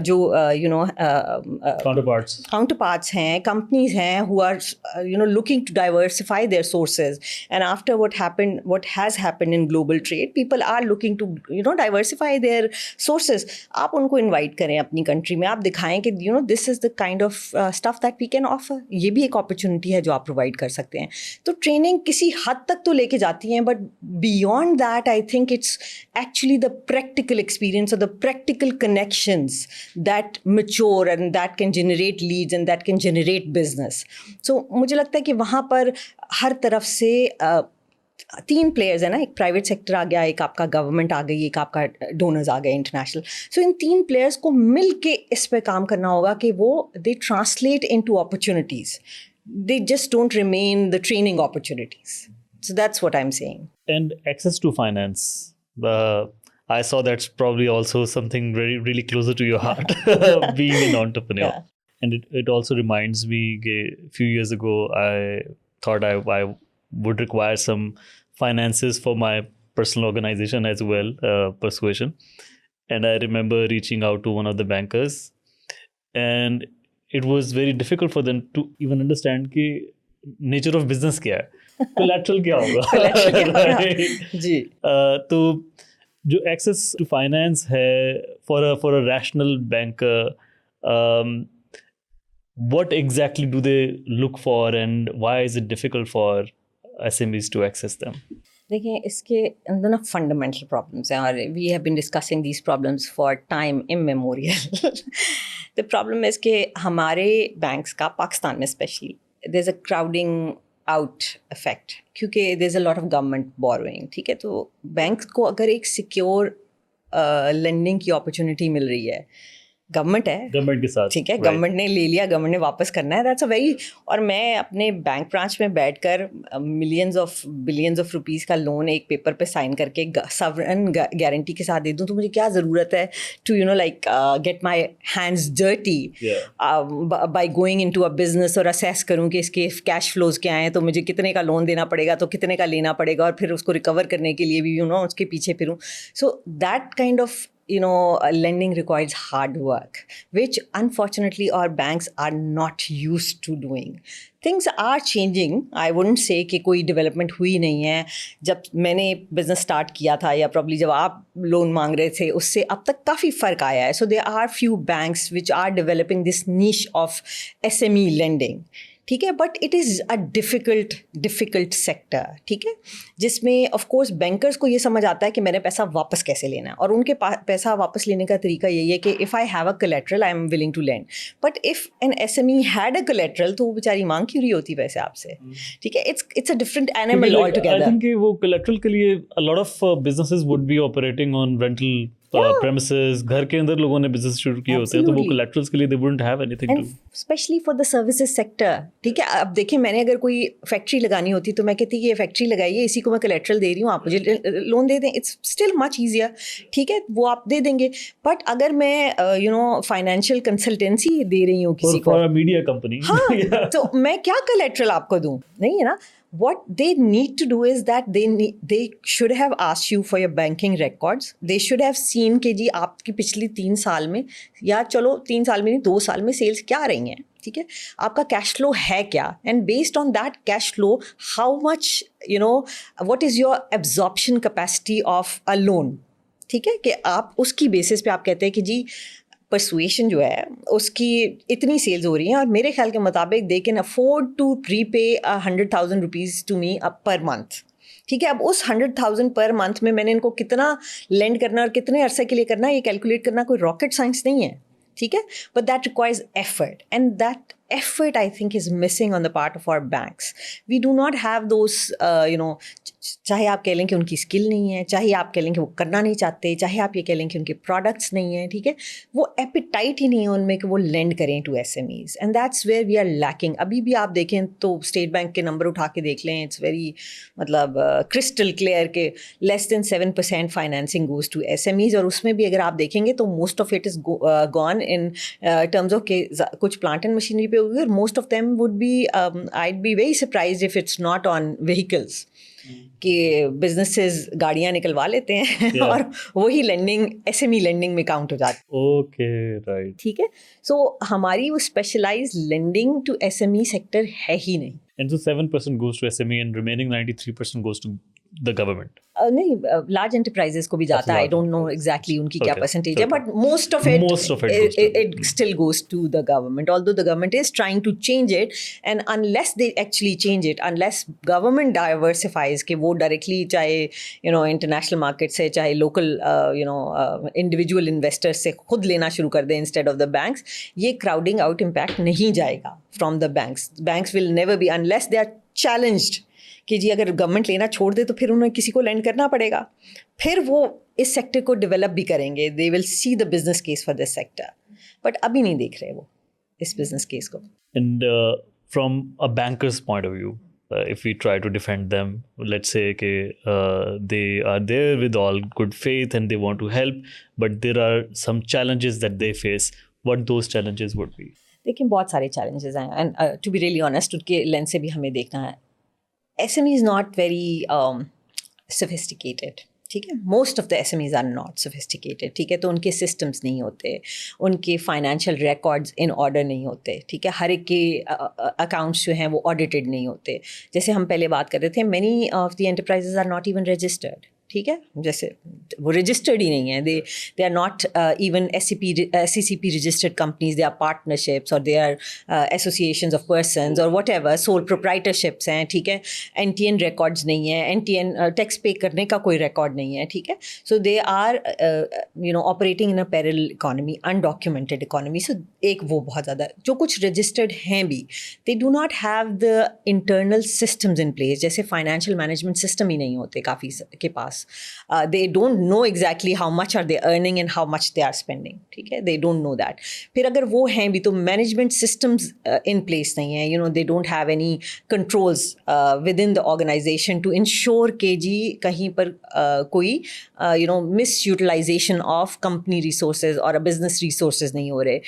जो counterparts हैं, companies हैं who are looking to diversify their sources, and after what has happened in global trade, people are looking to diversify their sources. आप उनको invite करें अपनी country में, आप दिखाएं कि this is the kind of stuff that we can offer. ये भी एक opportunity है जो आप provide कर सकते हैं. तो training किसी हद तक तो लेके जाती हैं, but beyond that I think it's actually the practical experience or the practical connections that mature and that can generate leads and that can generate business. So मुझे लगता है कि वहाँ पर हर तरफ से 3 प्लेयर्स है ना, एक प्राइवेट सेक्टर आ गया, एक आपका गवर्नमेंट आ गई, एक आपका डोनर्स आ गए इंटरनेशनल. सो इन 3 प्लेयर्स को मिल के इस पे काम करना होगा कि वो they translate into opportunities. They just don't remain the training opportunities. So that's what I'm saying. And access to finance. I saw that's probably also something really, really closer to your heart, being an entrepreneur. Yeah. And it also reminds me, a few years ago, I thought I would require some finances for my personal organization as well, Persuasion. And I remember reaching out to one of the bankers, and it was very difficult for them to even understand कि nature of business क्या है, collateral क्या होगा. Right? जी. तो जो access to finance है for a rational banker, what exactly do they look for and why is it difficult for SMEs to access them? देखिए, इसके अंदर ना फंडामेंटल प्रॉब्लम्स हैं और we have been discussing these problems for time immemorial. The problem is कि हमारे banks का पाकिस्तान में specially there is a crowding out effect, क्योंकि there is a lot of government borrowing. ठीक है, तो बैंक को अगर एक सिक्योर लेंडिंग की अपॉर्चुनिटी मिल रही है, गवर्नमेंट है, गवर्नमेंट के साथ, ठीक है, गवर्नमेंट ने ले लिया, गवर्नमेंट ने वापस करना है, दैट्स अ वेरी. और मैं अपने बैंक ब्रांच में बैठकर millions of billions of rupees का लोन एक पेपर पे साइन करके सवरन गारंटी के साथ दे दूं, तो मुझे क्या ज़रूरत है to get my hands dirty by going into a business और असेस करूं कि इसके कैश फ्लोज क्या हैं, तो मुझे कितने का लोन देना पड़ेगा, तो कितने का लेना पड़ेगा, और फिर उसको रिकवर करने के लिए भी उसके पीछे फिरूं. So that kind of lending requires hard work, which unfortunately our banks are not used to doing. Things are changing. I wouldn't say कि कोई development हुई नहीं है. जब मैंने business start किया था या probably जब आप लोन मांग रहे थे, उससे अब तक काफ़ी फ़र्क आया है. So there are few banks which are developing this niche of SME lending. ठीक है, but it is a difficult sector. ठीक है, जिसमें ऑफ कोर्स बैंकर्स को ये समझ आता है कि मैंने पैसा वापस कैसे लेना है, और उनके पैसा वापस लेने का तरीका यही है कि if I have a collateral I am willing to lend. But if an SME had a collateral, तो वो बेचारी मांग क्यों रही होती पैसे आपसे. ठीक है, it's a different animal all together. I think वो कोलेट्रल के लिए अ lot of businesses would be operating on rental premises. घर के अंदर लोगों ने बिजनेस शुरू किए होते हैं, तो वो कोलैटरल्स के लिए they wouldn't have anything to. Especially for the services sector. ठीक है, अब देखिए, मैंने अगर कोई फैक्ट्री लगानी होती तो मैं कहती कि ये फैक्ट्री लगाइए, इसी को मैं कोलैटरल दे रही हूँ, आप मुझे लोन दे दें, इट्स स्टिल मच ईजियर. ठीक है, वो आप दे देंगे. बट अगर मैं फाइनेंशियल कंसल्टेंसी दे रही हूँ किसी को, मीडिया कंपनी, हाँ, तो मैं क्या कोलैटरल आपको दूँ? नहीं है ना. What they need to do is that they should have asked you for your banking records. They should have seen कि जी आपकी पिछली 3 साल में, या चलो 3 साल में नहीं, 2 साल में सेल्स क्या रही हैं. ठीक है, आपका कैश फ्लो है क्या, and based on that cash flow how much what is your absorption capacity of a loan. ठीक है, कि आप उसकी बेसिस पे आप कहते हैं कि जी परसुएशन जो है उसकी इतनी सेल्स हो रही हैं और मेरे ख्याल के मुताबिक they can afford to repay 100,000 rupees to me per month. ठीक है, अब उस 100,000 पर मंथ में मैंने इनको कितना लेंड करना और कितने अरसे के लिए करना, ये कैलकुलेट करना कोई रॉकेट साइंस नहीं है. ठीक है, but that requires effort, and that effort I think is missing on the part of our banks. We do not have those चाहे आप कह लें कि उनकी स्किल नहीं है, चाहे आप कह लें कि वो करना नहीं चाहते, चाहे आप ये कह लें कि उनके प्रोडक्ट्स नहीं हैं. ठीक है, वो एपिटाइट ही नहीं है उनमें कि वो लेंड करें to SMEs, and that's where we are lacking. अभी भी आप देखें तो स्टेट बैंक के नंबर उठा के देख लें, इट्स वेरी क्रिस्टल क्लियर के less than 7% financing goes to SMEs. और उसमें भी अगर आप देखेंगे तो most of it is gone in terms of के कुछ प्लांट एंड मशीनरी पे होगी, और most of them would be I'd be very surprised if it's not on vehicles. कि बिजनेसेस गाड़ियां निकलवा लेते हैं Yeah. और वही लेंडिंग एसएमई लेंडिंग में काउंट हो जाती है. Okay, right. ठीक है. सो हमारी वो specialise lending to SME sector है ही नहीं. And so 7% goes to SME and remaining 93% goes to the government. नहीं, लार्ज एंटरप्राइजेस को भी जाता है. आई large don't know enterprises. Exactly उनकी क्या Okay, परसेंटेज है, okay. But most of it Most of it goes to it still goes to the government, although the government is trying to change it. And unless they actually change it, unless government diversifies कि वो directly चाहे international market से चाहे local individual investors से खुद लेना शुरू कर दे instead of the banks, ये crowding out impact नहीं जाएगा from the banks. Banks will never be, unless they are challenged कि जी अगर गवर्नमेंट लेना छोड़ दे तो फिर उन्हें किसी को लैंड करना पड़ेगा, फिर वो इस सेक्टर को डेवलप भी करेंगे. दे will see the business case for this sector, but अभी नहीं देख रहे वो इस बिजनेस केस को. And from a banker's point of view, if we try to defend them, let's say they are there with all good faith and they want to help, but there are some challenges that they face. What those challenges would be? देखिए बहुत सारे challenges हैं, and to be really honest उनके lens से भी हमें देखना है. SME is not very sophisticated. ठीक है, most of the SMEs are not sophisticated. ठीक है, तो उनके सिस्टम्स नहीं होते, उनके फाइनेंशियल रिकॉर्ड्स इन ऑर्डर नहीं होते. ठीक है, हर एक के अकाउंट्स जो हैं वो ऑडिटेड नहीं होते. जैसे हम पहले बात कर रहे थे, many of the enterprises are not even registered. ठीक है, जैसे वो रजिस्टर्ड ही नहीं है. They are not even SCCP registered companies. They are partnerships और they are associations of persons और वट एवर, सोल प्रोप्राइटरशिप्स हैं. ठीक है, NTN रिकॉर्ड्स नहीं है, NTN टैक्स पे करने का कोई रिकॉर्ड नहीं है. ठीक है, so they are operating in a parallel economy, undocumented economy. So एक वो बहुत ज़्यादा, जो कुछ रजिस्टर्ड हैं भी, they do not have the internal systems in place. जैसे फाइनेंशियल मैनेजमेंट सिस्टम ही नहीं होते काफ़ी के पास. They don't know exactly how much are they earning and how much they are spending. ठीक है, they don't know that. फिर अगर वो हैं भी तो management systems in place नहीं है. They don't have any controls within the organization to ensure कि जी कहीं पर कोई misutilization of company resources और business resources नहीं हो रहे.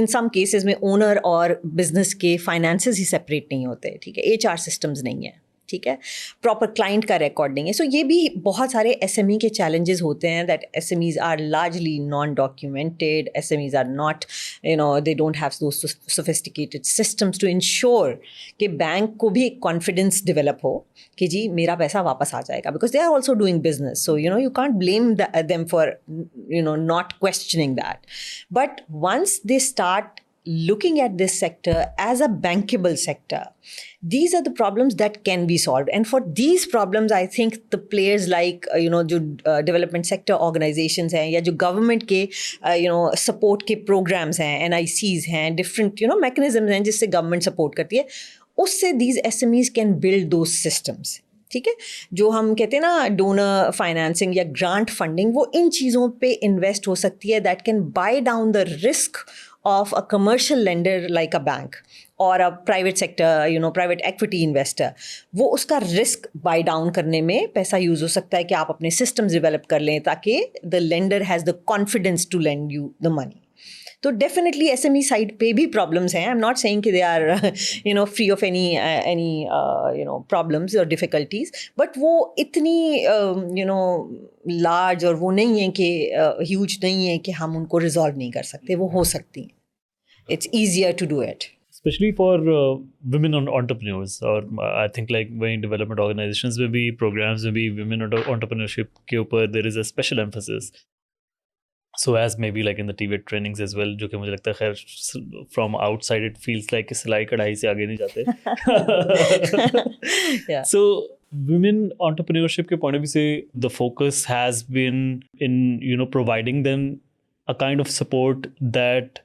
In some cases में owner और business के finances ही separate नहीं होते. ठीक है, HR systems नहीं है. ठीक है, प्रॉपर क्लाइंट का रिकॉर्ड नहीं है. सो ये भी बहुत सारे SME के चैलेंजेस होते हैं, that SMEs are largely non documented. SMEs are not they don't have those sophisticated systems to ensure कि बैंक को भी कॉन्फिडेंस डेवलप हो कि जी मेरा पैसा वापस आ जाएगा, because they are also doing business. So you can't blame them for not questioning that. But once they start looking at this sector as a bankable sector, these are the problems that can be solved. And for these problems, I think the players like जो development sector organizations हैं या जो government के support के programs हैं, NICs हैं, different mechanisms हैं जिससे government support करती है, उससे these SMEs can build those systems. ठीक है, जो हम कहते हैं ना डोनर फाइनेंसिंग या ग्रांट फंडिंग, वो इन चीज़ों पे इन्वेस्ट हो सकती है. That can buy down the risk of a commercial lender like a bank or a private sector, private equity investor. वो उसका risk buy down करने में पैसा use हो सकता है कि आप अपने systems develop कर लें ताकि the lender has the confidence to lend you the money. तो डेफिनेटली SME साइड पे भी प्रॉब्लम्स हैं. आई एम नॉट सेइंग कि they are free of any problems और डिफ़िकल्टीज, बट वो इतनी लार्ज और वो नहीं है कि ह्यूज नहीं है कि हम उनको रिजॉल्व नहीं कर सकते. वो हो सकती हैं. It's easier to do it. Especially for women entrepreneurs, or I think like when development organizations में भी programs में भी women entrepreneurship के ऊपर there is a special emphasis. So as maybe like in the TVET trainings as well, जो कि मुझे लगता है खैर from outside it feels like सिलाई कढ़ाई से आगे नहीं जाते. Yeah. So women entrepreneurship के point of view से the focus has been in providing them a kind of support that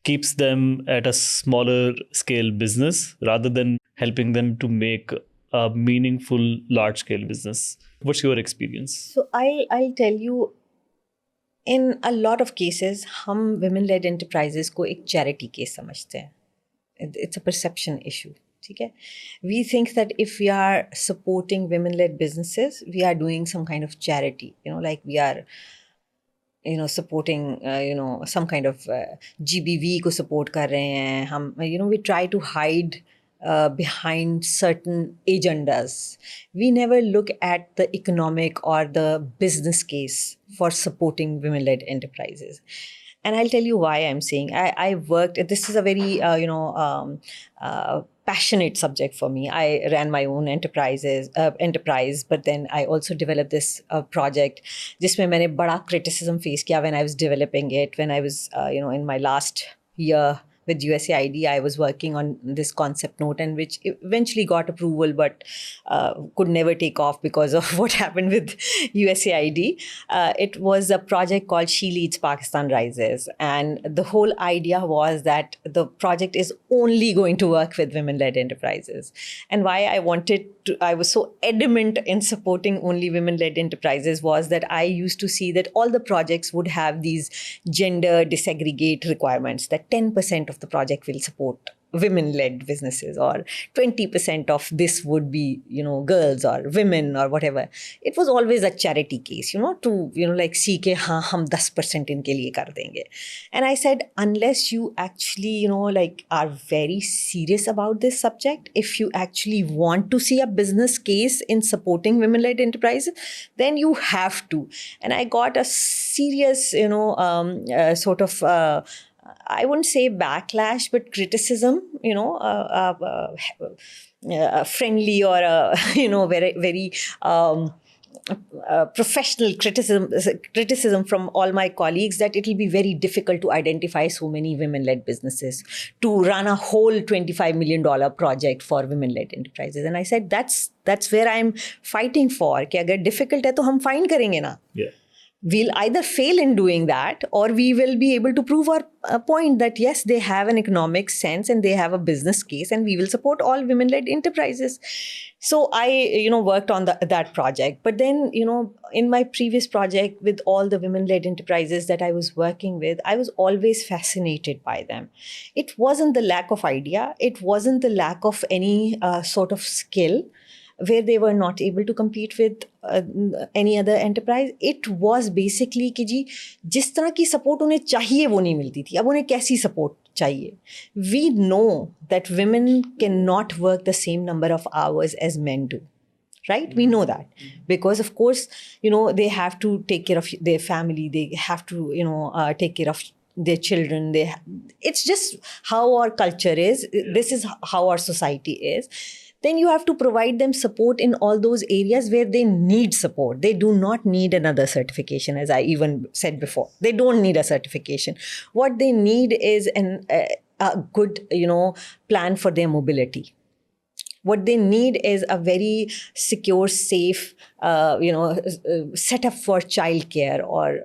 keeps them at a smaller scale business rather than helping them to make a meaningful large scale business. What's your experience? So I'll tell you, in a lot of cases हम women led enterprises को एक charity case समझते हैं. It's a perception issue. ठीक है, we think that if we are supporting women led businesses, we are doing some kind of charity, like we are supporting some kind of GBV को support कर रहे हैं हम. We try to hide behind certain agendas. We never look at the economic or the business case for supporting women-led enterprises. And I'll tell you why I'm saying I worked. This is a very passionate subject for me. I ran my own enterprise, but then I also developed this project. जिसमें मैंने बड़ा criticism face किया when I was developing it. When I was in my last year with USAID, I was working on this concept note, and which eventually got approval, but could never take off because of what happened with USAID. It was a project called She Leads Pakistan Rises, and the whole idea was that the project is only going to work with women-led enterprises. And why I was so adamant in supporting only women-led enterprises was that I used to see that all the projects would have these gender disaggregate requirements, that 10% of the project will support women-led businesses, or 20% of this would be, girls or women or whatever. It was always a charity case, to, like, see ke, haan, hum 10% inke liye kar denge. And I said, unless you actually, like, are very serious about this subject, if you actually want to see a business case in supporting women-led enterprises, then you have to. And I got a serious, sort of, I wouldn't say backlash, but criticism, friendly or, very, very professional criticism from all my colleagues, that it will be very difficult to identify so many women-led businesses to run a whole $25 million project for women-led enterprises. And I said, that's where I'm fighting for. कि अगर difficult है तो हम find करेंगे ना. Yeah. We'll either fail in doing that, or we will be able to prove our point that yes, they have an economic sense and they have a business case, and we will support all women-led enterprises. So I, worked on that project. But then, in my previous project with all the women-led enterprises that I was working with, I was always fascinated by them. It wasn't the lack of idea. It wasn't the lack of any sort of skill where they were not able to compete with any other enterprise. It was basically कि जी जिस तरह की support उन्हें चाहिए वो नहीं मिलती थी. अब उन्हें कैसी support चाहिए? We know that women cannot work the same number of hours as men do. Right? We know that because, of course, they have to take care of their family. They have to, take care of their children. It's just how our culture is. This is how our society is. Then you have to provide them support in all those areas where they need support. They do not need another certification, as I even said before. They don't need a certification. What they need is a good, plan for their mobility. What they need is a very secure, safe, setup for childcare, or,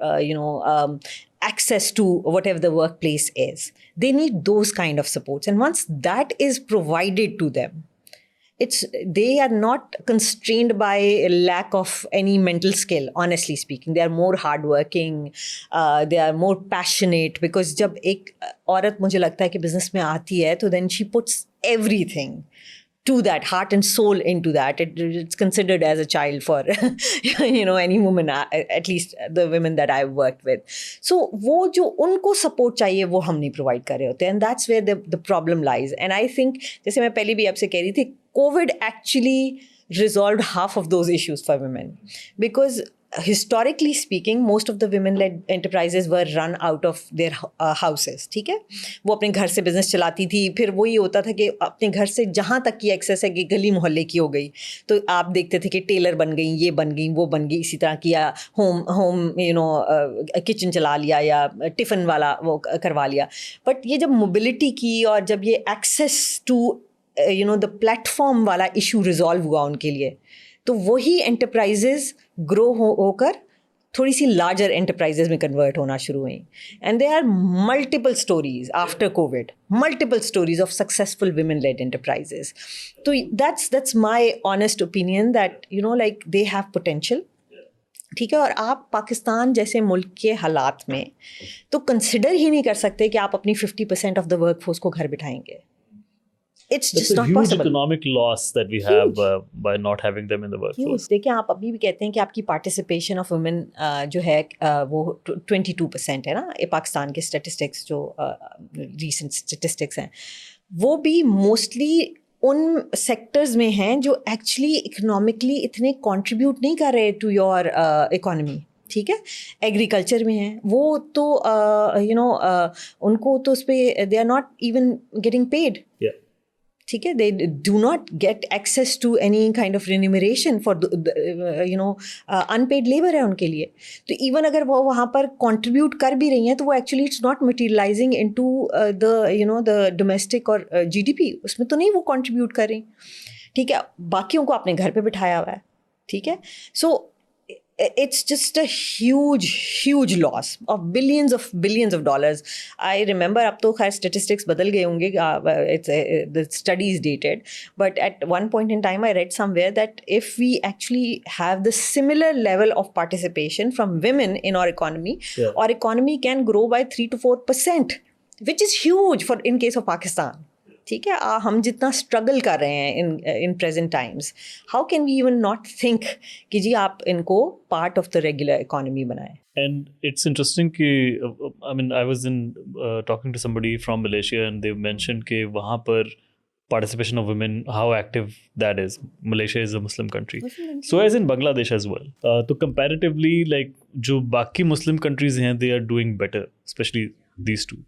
access to whatever the workplace is. They need those kind of supports. And once that is provided to them, they are not constrained by lack of any mental skill, honestly speaking. They are more hardworking, they are more passionate, because जब एक औरत मुझे लगता है कि business में आती है, तो then she puts everything to that, heart and soul into that. It's considered as a child for any woman, at least the women that I've worked with. So वो जो उनको support चाहिए वो हम नहीं provide कर रहे होते, and that's where the problem lies. And I think, जैसे मैं पहले भी आपसे कह रही थी, COVID actually resolved half of those issues for women, because historically speaking, most of the women-led enterprises were run out of their houses. ठीक है, वो अपने घर से बिजनेस चलाती थी. फिर वो ये होता था कि अपने घर से जहाँ तक की एक्सेस है कि गली मोहल्ले की हो गई, तो आप देखते थे कि टेलर बन गई, ये बन गई, वो बन गई, इसी तरह किया, होम किचन चला लिया, या टिफ़िन वाला वो करवा लिया. बट ये जब मोबिलिटी की और जब ये एक्सेस टू द प्लेटफॉर्म वाला इशू रिजॉल्व हुआ उनके लिए, तो वही एंटरप्राइजेज ग्रो होकर थोड़ी सी लार्जर एंटरप्राइजेज में कन्वर्ट होना शुरू हुई. And there are multiple stories after covid, multiple stories of successful women led enterprises. तो that's my honest opinion that like they have potential. ठीक है, और आप पाकिस्तान जैसे मुल्क के हालात में तो कंसिडर ही नहीं कर सकते कि आप अपनी 50% ऑफ द वर्कफोर्स को घर बिठाएंगे. It's That's just a not huge possible. economic loss that we have by not having them in the workforce. देखिए, आप अभी भी कहते हैं कि आपकी पार्टिसिपेशन ऑफ वुमेन जो है वो 22% है ना. ये पाकिस्तान के स्टेटिस्टिक्स जो रीसेंट स्टेटिस्टिक्स हैं, वो भी मोस्टली उन सेक्टर्स में हैं जो एक्चुअली इकोनॉमिकली इतने कंट्रीब्यूट नहीं कर रहे टू योर इकोनॉमी, ठीक है. एग्रीकल्चर में हैं वो तो उनको तो उस पर they are not even getting paid, Yeah. ठीक है. They do not get access to any kind of remuneration for unpaid labour है उनके लिए. तो इवन अगर वो वहाँ पर कंट्रीब्यूट कर भी रही हैं तो वो actually it's not materialising into the domestic और जीडीपी, उसमें तो नहीं वो कंट्रीब्यूट कर रही, ठीक है. बाकियों को अपने घर पे बिठाया हुआ है, ठीक है. सो it's just a huge loss of billions of dollars. I remember अब तो खैर statistics बदल गए होंगे, the study is dated, but at one point in time I read somewhere that if we actually have the similar level of participation from women in our economy, Yeah. our economy can grow by 3 to 4%, which is huge for in case of Pakistan. ठीक है. हम जितना struggle कर रहे हैं in present times, how can we even not think कि जी आप इनको part of the regular economy बनाएं. And it's interesting कि I mean I was in talking to somebody from Malaysia and they mentioned कि वहाँ पर participation of women, how active that is. Malaysia is a Muslim country. So as in Bangladesh as well. तो comparatively like जो बाकी Muslim countries हैं they are doing better, especially these two.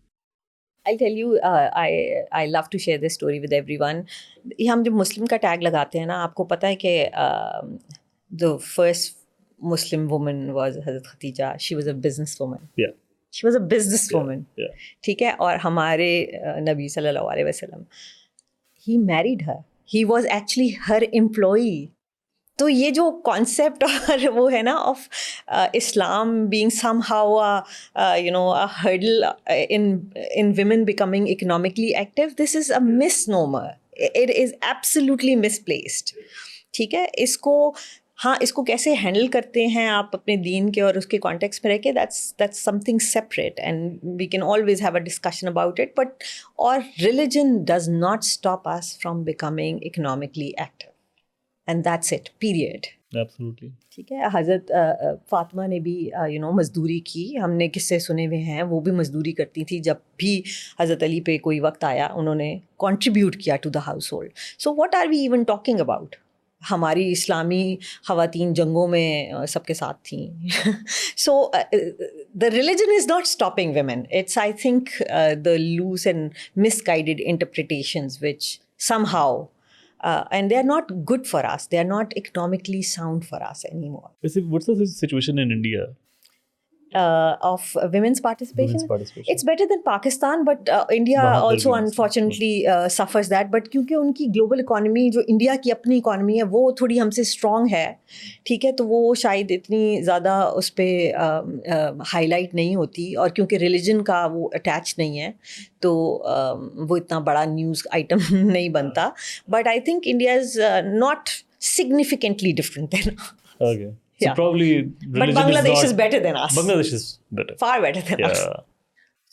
I'll tell you, I love to share this story with everyone. ये हम जब मुस्लिम का tag लगाते हैं ना, आपको पता है कि the first Muslim woman was Hazrat Khatija. She was a businesswoman. Yeah. She was a businesswoman. Yeah. ठीक है. और हमारे नबी सल्लल्लाहु अलैहि वसल्लम, he married her. He was actually her employee. तो ये जो कॉन्सेप्ट और वो है ना of Islam being somehow a hurdle in women becoming economically active, this is a misnomer. It is absolutely misplaced. ठीक है. इसको कैसे हैंडल करते हैं आप अपने दीन के और उसके कॉन्टेक्स्ट में रह के, that's something separate and we can always have a discussion about it, but our religion does not stop us from becoming economically active. And that's it, period. Absolutely. ठीक है. हज़रत फातिमा ने भी मज़दूरी की. हमने किस्से सुने हुए हैं, वो भी मज़दूरी करती थी. जब भी हज़रत अली पे कोई वक्त आया उन्होंने कंट्रीब्यूट किया to the household. So what are we even talking about? हमारी इस्लामी ख़वातीन जंगों में सबके साथ थी. So the religion is not stopping women. It's I think the loose and misguided interpretations which somehow and they are not good for us. They are not economically sound for us anymore. What's the situation in India? Of women's participation? Women's participation. It's better than Pakistan, but India वहाँ पर also भी unfortunately suffers that. But क्योंकि उनकी global economy जो India की अपनी economy है वो थोड़ी हमसे strong है, ठीक है, तो वो शायद इतनी ज़्यादा उस पर highlight नहीं होती. और क्योंकि religion का वो attach नहीं है तो वो इतना बड़ा news item नहीं बनता. But I think India is not significantly different than Okay. So Yeah. probably but religion Bangladesh is is better than us. Bangladesh is better. Far better than us. Yeah.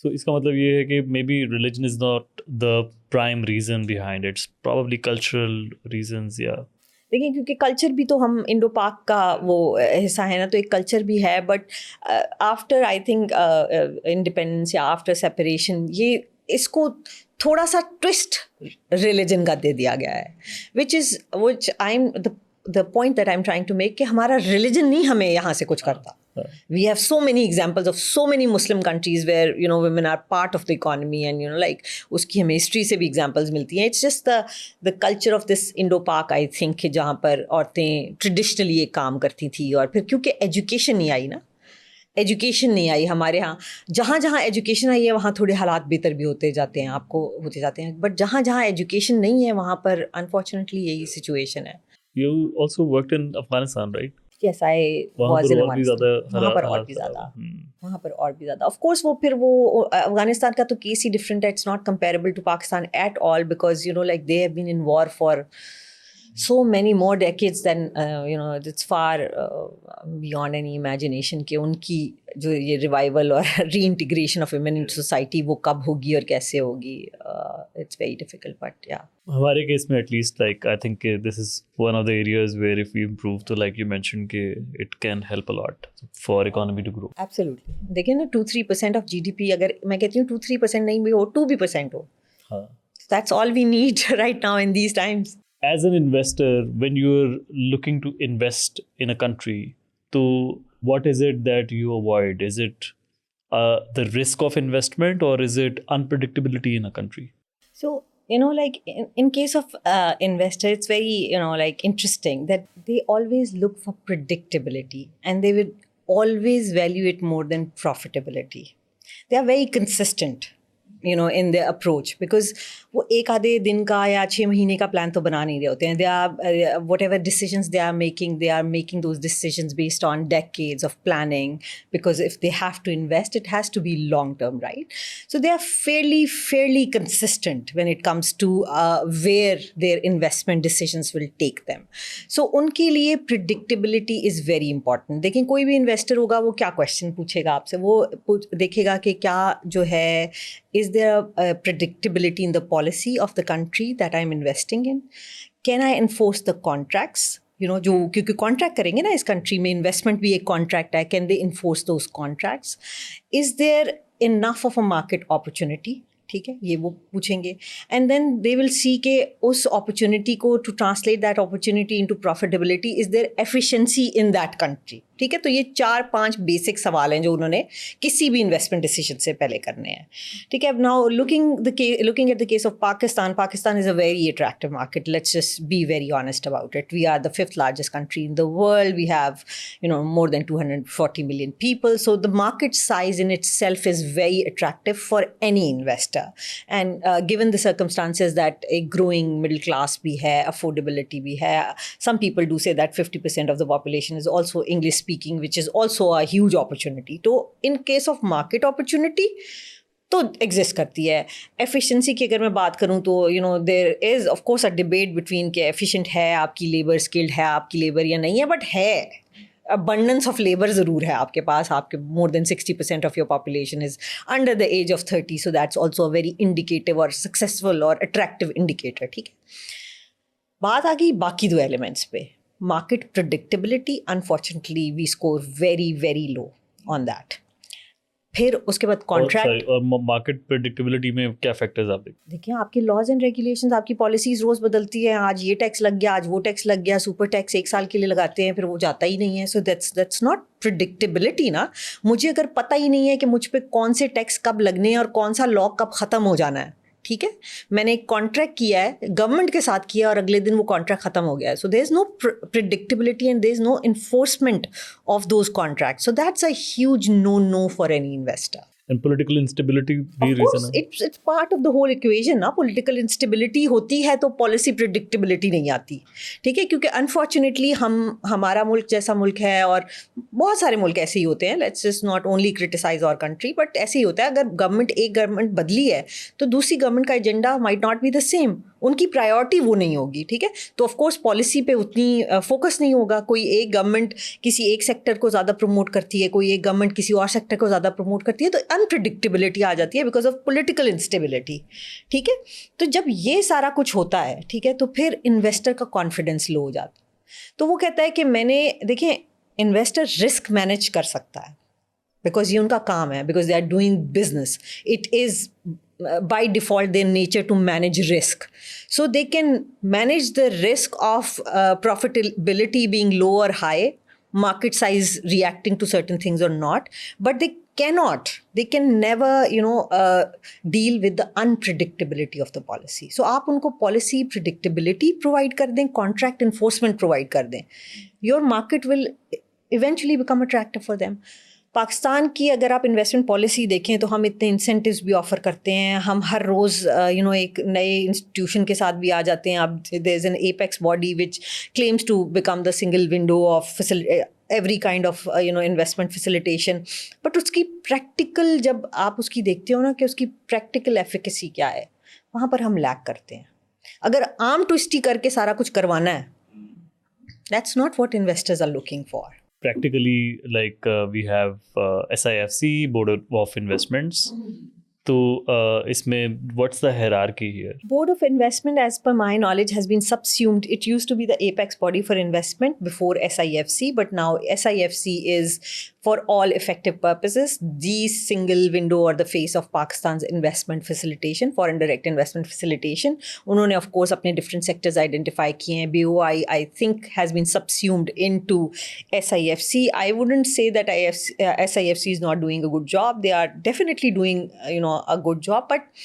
So इसका मतलब ये है कि maybe religion is not the prime reason behind it. It's probably cultural reasons. Yeah. देखिए क्योंकि culture भी तो हम इंडो पाक का वो हिस्सा है ना, तो एक कल्चर भी है. But after I think independence या आफ्टर सेपरेशन ये इसको थोड़ा सा ट्विस्ट रिलीजन का दे दिया गया है, which I'm the point that I'm trying to make कि हमारा रिलीजन नहीं हमें यहाँ से कुछ करता. We have so many examples of so many Muslim countries where women are part of the economy and like उसकी हमें हिस्ट्री से भी एग्जांपल्स मिलती हैं. It's just the culture of this Indo-Pak I think जहाँ पर औरतें ट्रेडिशनली ये काम करती थी. और फिर क्योंकि एजुकेशन नहीं आई ना, एजुकेशन नहीं आई हमारे यहाँ. जहाँ जहाँ एजुकेशन आई है वहाँ थोड़े हालात बेहतर भी होते जाते हैं, आपको होते जाते हैं. बट जहाँ जहाँ एजुकेशन नहीं है वहाँ पर अनफॉर्चुनेटली यही सिचुएशन है. You also worked in Afghanistan, right? Yes, I was in Afghanistan. वहाँ पर और भी ज़्यादा. वहाँ पर और भी ज़्यादा. Of course वो फिर वो अफगानिस्तान का तो केस ही डिफरेंट है. It's not comparable to Pakistan at all because like they have been in war for so many more decades than it's far beyond any imagination कि उनकी जो ये रिवाइवल और reintegration of women in society वो कब होगी और कैसे होगी. It's very difficult, but yeah. हमारे केस में at least like I think this is one of the areas where if we improve तो like you mentioned कि it can help a lot for economy to grow. Absolutely. देखिए ना 2-3% of GDP अगर मैं कहती हूँ 2-3% नहीं भी हो 2% हो, हाँ. that's all we need right now in these times. As an investor, when you're looking to invest in a country, so what is it that you avoid? Is it the risk of investment, or is it unpredictability in a country? So, like in case of investor, it's very, like interesting that they always look for predictability and they would always value it more than profitability. They are very consistent, in their approach, because वो एक आधे दिन का या 6 महीने का plan तो बना नहीं रहे होते हैं. They are whatever decisions they are making those decisions based on decades of planning, because if they have to invest, it has to be long term, right? So they are fairly consistent when it comes to where their investment decisions will take them. So उनके लिए predictability is very important. लेकिन कोई भी investor होगा वो क्या question पूछेगा आपसे, वो देखेगा कि क्या जो है, is there a predictability in the policy of the country that I'm investing in? Can I enforce the contracts? जो क्योंकि कॉन्ट्रैक्ट करेंगे ना इस कंट्री में, इन्वेस्टमेंट भी एक कॉन्ट्रैक्ट है. Can they enforce those contracts? Is there enough of a market opportunity? ठीक है, ये वो पूछेंगे. And then they will see के उस अपॉर्चुनिटी को, to translate that opportunity into profitability, is there efficiency in that country. ठीक है, तो ये 4-5 बेसिक सवाल हैं जो उन्होंने किसी भी इन्वेस्टमेंट डिसीजन से पहले करने हैं. ठीक है, now looking at the case of Pakistan is a very attractive market. Let's just be very honest about it. We are the 5th largest country in the world. We have more than 240 million people. So the market size in itself is very attractive for any investor. And given the circumstances that a growing middle class bhi hai, affordability bhi hai, some people do say that 50% of the population is also English speaking, which is also a huge opportunity. तो in case of market opportunity तो exist करती है. Efficiency की अगर मैं बात करूँ तो there is of course a debate between कि एफिशिएंट है आपकी लेबर, स्किल्ड है आपकी लेबर या नहीं है, बट है abundance of labor ज़रूर है आपके पास. आपके more than 60% of your population is under the age of 30, so that's also a very indicative or successful or attractive indicator. ठीक है, बात आ गई बाकी 2 एलिमेंट्स पे. Market predictability, unfortunately we score very low on that. फिर उसके बाद contract और मार्केट प्रेडिक्टेबिलिटी में क्या फैक्टर्स आप देखिए, आपके लॉज एंड रेगुलेशंस, आपकी पॉलिसीज रोज बदलती हैं. आज ये टैक्स लग गया, आज वो टैक्स लग गया. सुपर टैक्स 1 साल के लिए लगाते हैं, फिर वो जाता ही नहीं है. सो दैट्स नॉट प्रिडिक्टेबिलिटी ना. मुझे अगर पता ही नहीं है कि मुझ पे कौन से टैक्स कब लगने हैं और कौन सा लॉ कब ख़त्म हो जाना है, ठीक है, मैंने एक कॉन्ट्रैक्ट किया है, गवर्नमेंट के साथ किया और अगले दिन वो कॉन्ट्रैक्ट खत्म हो गया है. So there is no predictability and there is no enforcement of those contract. So that's a huge no for any investor. And political instability भी Of course, reason है. it's part of the whole equation ना. Political instability होती है तो policy predictability नहीं आती. ठीक है, क्योंकि unfortunately हमारा मुल्क जैसा मुल्क है और बहुत सारे मुल्क ऐसे ही होते हैं. Let's just not only criticize our country, but ऐसे ही होता है. अगर एक गवर्नमेंट बदली है तो दूसरी गवर्नमेंट का agenda might not be the same. उनकी प्रायोरिटी वो नहीं होगी. ठीक है, तो ऑफ कोर्स पॉलिसी पे उतनी फोकस नहीं होगा. कोई एक गवर्नमेंट किसी एक सेक्टर को ज़्यादा प्रमोट करती है, कोई एक गवर्नमेंट किसी और सेक्टर को ज़्यादा प्रमोट करती है, तो अनप्रिडिक्टेबिलिटी आ जाती है बिकॉज ऑफ पॉलिटिकल इंस्टेबिलिटी. ठीक है, तो जब ये सारा कुछ होता है, ठीक है, तो फिर इन्वेस्टर का कॉन्फिडेंस लो हो जाता है. तो वो कहता है कि देखिए, इन्वेस्टर रिस्क मैनेज कर सकता है बिकॉज ये उनका काम है, because they are doing business. It is by default their nature to manage risk, so they can manage the risk of profitability being low or high, market size reacting to certain things or not, but they can never deal with the unpredictability of the policy. So आप उनको policy predictability provide कर दें, contract enforcement provide कर दें, your market will eventually become attractive for them. Pakistan की अगर आप investment policy देखें तो हम इतने इंसेंटिव्स भी ऑफ़र करते हैं. हम हर रोज़ एक नए इंस्टीट्यूशन के साथ भी आ जाते हैं. अब there is an apex body which claims to become the single window of every kind of investment facilitation. But उसकी प्रैक्टिकल, जब आप उसकी देखते हो ना कि उसकी प्रैक्टिकल एफिकेसी क्या है, वहाँ पर हम लैक करते हैं. अगर आर्म ट्विस्टी करके सारा कुछ करवाना है, that's not what investors are looking for. Practically, like we have SIFC, Board of Investments. So, इसमें what's the hierarchy here? Board of Investment, as per my knowledge, has been subsumed. It used to be the apex body for investment before SIFC, but now SIFC is for all effective purposes, the single window or the face of Pakistan's investment facilitation, foreign direct investment facilitation. उन्होंने of course अपने different sectors identify किए हैं. BOI I think has been subsumed into SIFC. I wouldn't say that SIFC is not doing a good job. They are definitely doing a good job, but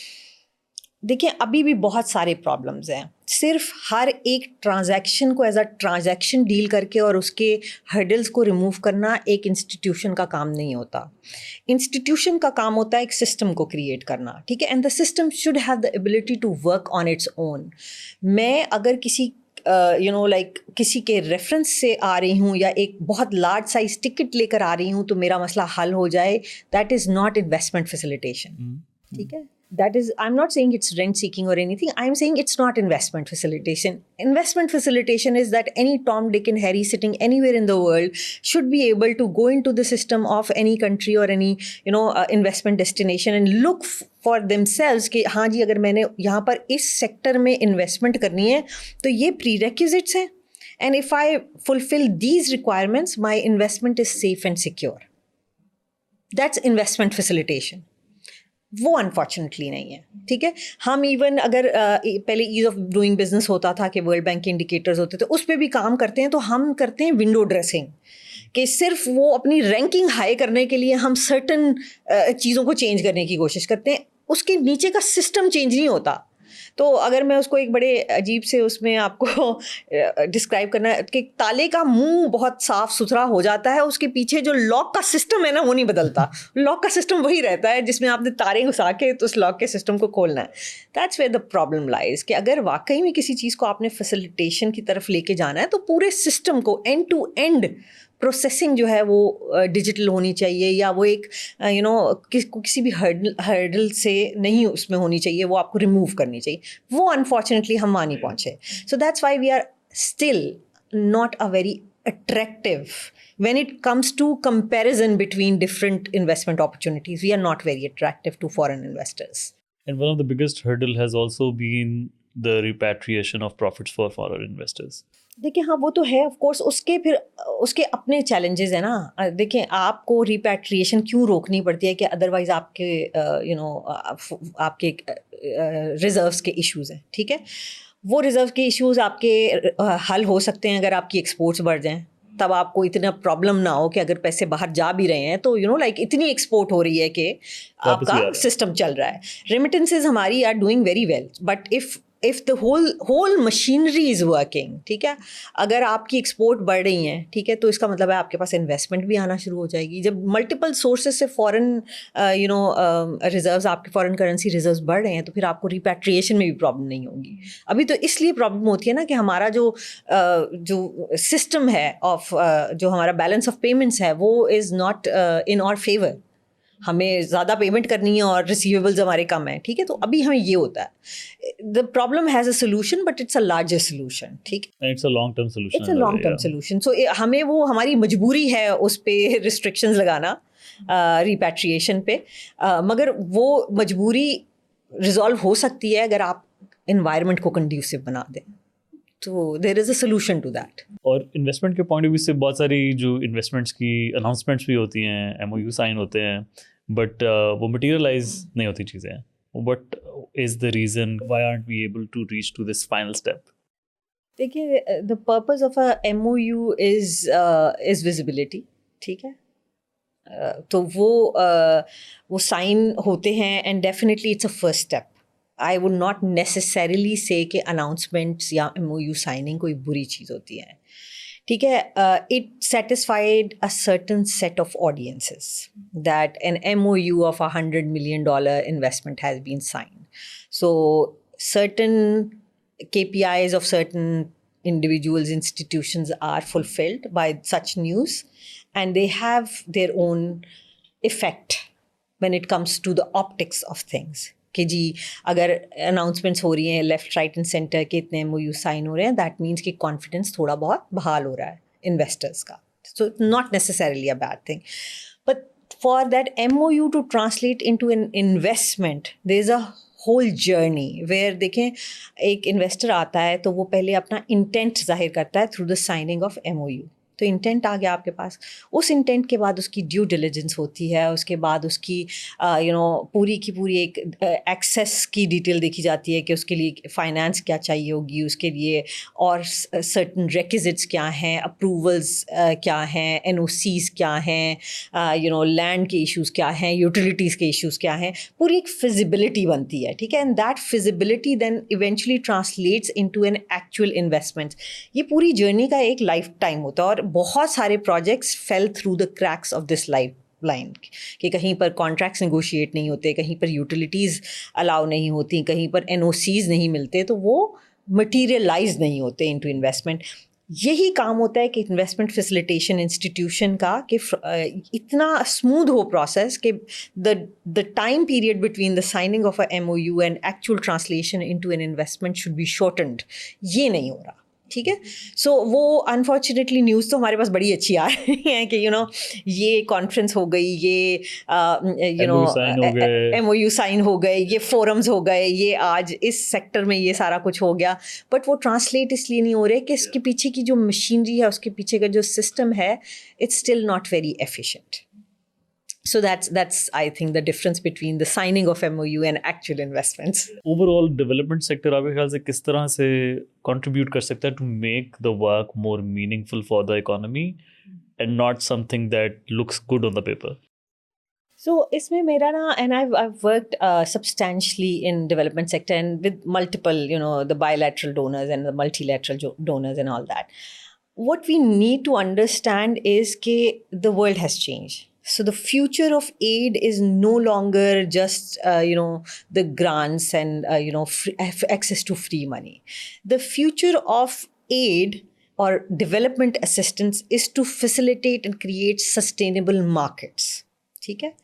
देखिए अभी भी बहुत सारे problems हैं. सिर्फ हर एक ट्रांजैक्शन को एज अ ट्रांजैक्शन डील करके और उसके हर्डल्स को रिमूव करना एक इंस्टीट्यूशन का काम नहीं होता. इंस्टीट्यूशन का काम होता है एक सिस्टम को क्रिएट करना, ठीक है, and the system should have the ability to work on its own. मैं अगर किसी किसी के रेफरेंस से आ रही हूँ या एक बहुत लार्ज साइज टिकट लेकर आ रही हूँ तो मेरा मसला हल हो जाए, that is not investment facilitation. ठीक है, that is, I'm not saying it's rent seeking or anything. I'm saying it's not investment facilitation. Investment facilitation is that any Tom, Dick and Harry sitting anywhere in the world should be able to go into the system of any country or any investment destination and look for themselves कि हाँ जी अगर मैंने यहाँ पर इस sector में investment करनी है तो ये prerequisites हैं, and if I fulfill these requirements my investment is safe and secure. That's investment facilitation. वो अनफॉर्चुनेटली नहीं है. ठीक है, हम इवन अगर पहले ईज ऑफ डूइंग बिजनेस होता था कि वर्ल्ड बैंक के इंडिकेटर्स होते थे, उस पर भी काम करते हैं, तो हम करते हैं विंडो ड्रेसिंग कि सिर्फ वो अपनी रैंकिंग हाई करने के लिए हम सर्टन चीज़ों को चेंज करने की कोशिश करते हैं. उसके नीचे का सिस्टम चेंज नहीं होता. तो अगर मैं उसको एक बड़े अजीब से उसमें आपको डिस्क्राइब करना है कि ताले का मुंह बहुत साफ सुथरा हो जाता है, उसके पीछे जो लॉक का सिस्टम है ना वो नहीं बदलता. लॉक का सिस्टम वही रहता है जिसमें आपने तारे घुसा के तो उस लॉक के सिस्टम को खोलना है. That's where the problem lies कि अगर वाकई में किसी चीज़ को आपने फैसिलिटेशन की तरफ लेके जाना है तो पूरे सिस्टम को एंड टू एंड प्रोसेसिंग जो है वो डिजिटल होनी चाहिए, या वो एक किसी भी हर्डल से नहीं उसमें होनी चाहिए, वो आपको रिमूव करनी चाहिए. वो अनफॉर्चुनेटली हम वहाँ नहीं पहुँचे. So that's why we are still not a very attractive when it comes to comparison between different investment opportunities. We are not very attractive to foreign investors. And one of the biggest hurdle has also been the repatriation of profits for foreign investors. देखिए हाँ वो तो है of course. उसके अपने challenges है ना. देखिए आपको रिपैट्रिएशन क्यों रोकनी पड़ती है कि अदरवाइज आपके आपके रिजर्व्स के इश्यूज हैं. ठीक है, वो रिजर्व के इश्यूज आपके हल हो सकते हैं अगर आपकी एक्सपोर्ट्स बढ़ जाएं. तब आपको इतना प्रॉब्लम ना हो कि अगर पैसे बाहर जा भी रहे हैं तो इतनी एक्सपोर्ट हो रही है कि आपका सिस्टम चल रहा है. रेमिटेंसेज हमारी are doing very well, but if the whole machinery is working, ठीक है, अगर आपकी एक्सपोर्ट बढ़ रही हैं, ठीक है, तो इसका मतलब है आपके पास इन्वेस्टमेंट भी आना शुरू हो जाएगी. जब मल्टीपल सोर्सेज से फॉरेन रिजर्व्स, आपके फॉरेन करेंसी रिजर्व्स बढ़ रहे हैं तो फिर आपको रिपैट्रिएशन में भी प्रॉब्लम नहीं होगी. अभी तो इसलिए प्रॉब्लम होती है ना कि हमारा जो सिस्टम है ऑफ जो हमारा बैलेंस ऑफ पेमेंट्स है वो is not in our favour. हमें ज़्यादा पेमेंट करनी है और रिसीवेबल्स हमारे कम हैं. ठीक है, तो अभी हमें ये होता है. The problem has a solution but it's a larger solution. ठीक, it's a long term solution. It's a long term solution. So हमें वो हमारी मजबूरी है उस पर रिस्ट्रिक्शंस लगाना रिपैट्रिएशन पे, मगर वो मजबूरी रिजॉल्व हो सकती है अगर आप इन्वायरमेंट को कंड्यूसिव बना दें. तो there is a solution to that. और इन्वेस्टमेंट के पॉइंट ऑफ व्यू से बहुत सारी जो इन्वेस्टमेंट्स की अनाउंसमेंट्स भी होती हैं, MOU साइन होते हैं, बट वो मटीरियलाइज नहीं होती चीज़ें. What is the reason why aren't we able to reach to this final step? देखिए the purpose of a MOU is visibility. ठीक है, तो वो साइन होते हैं and definitely it's a first step. I would not necessarily say कि announcements या MOU signing कोई बुरी चीज़ होती है. ठीक है, it satisfied a certain set of audiences that an MOU of $100 million investment has been signed. So certain KPIs of certain individuals, institutions are fulfilled by such news, and they have their own effect when it comes to the optics of things. कि जी अगर announcements हो रही हैं left right and centre के इतने MOU sign हो रहे हैं, दैट मीन्स कि कॉन्फिडेंस थोड़ा बहुत बहाल हो रहा है इन्वेस्टर्स का. So not necessarily a bad thing, but for that MOU to translate into an investment there is a whole journey where देखें एक इन्वेस्टर आता है तो वो पहले अपना इंटेंट जाहिर करता है through the signing off MOU. तो इंटेंट आ गया आपके पास, उस इंटेंट के बाद उसकी ड्यू डिलिजेंस होती है, उसके बाद उसकी पूरी की पूरी एक एक्सेस की डिटेल देखी जाती है कि उसके लिए फाइनेंस क्या चाहिए होगी उसके लिए, और सर्टन रेक्विजिट्स क्या हैं, अप्रूवल्स क्या हैं, एनओसीज क्या हैं, लैंड के इश्यूज़ क्या हैं, यूटिलिटीज़ के इश्यूज़ क्या हैं, पूरी एक फिजिबिलिटी बनती है, ठीक है। And that feasibility then eventually translates into an actual investment. ये पूरी जर्नी का एक लाइफ टाइम होता है, और बहुत सारे projects fail through the cracks of this life line, कि कहीं पर कॉन्ट्रैक्ट्स नेगोशिएट नहीं होते, कहीं पर यूटिलिटीज़ अलाउ नहीं होती, कहीं पर एनओसीज नहीं मिलते, तो वो मटीरियलाइज नहीं होते इनटू इन्वेस्टमेंट। यही काम होता है कि इन्वेस्टमेंट फैसिलिटेशन इंस्टीट्यूशन का, कि इतना स्मूथ हो प्रोसेस कि the time period between the signing of a MOU and actual translation into an investment should be shortened. ये नहीं हो रहा, ठीक है। सो वो अनफॉर्चुनेटली न्यूज़ तो हमारे पास बड़ी अच्छी आ रही है कि ये कॉन्फ्रेंस हो गई, ये MOU साइन हो गए, ये फोरम्स हो गए, ये आज इस सेक्टर में ये सारा कुछ हो गया, बट वो ट्रांसलेट इसलिए नहीं हो रहे कि इसके पीछे की जो मशीनरी है, उसके पीछे का जो सिस्टम है, it's still not very efficient. So that's I think the difference between the signing of MOU and actual investments. Overall development sector आपके ख्याल से किस तरह से contribute कर सकता है to make the work more meaningful for the economy and not something that looks good on the paper? So इसमें मेरा ना, and I've worked substantially in development sector and with multiple, the bilateral donors and the multilateral donors and all that. What we need to understand is that the world has changed. So the future of aid is no longer just, the grants and, access to free money. The future of aid or development assistance is to facilitate and create sustainable markets. ठीक है.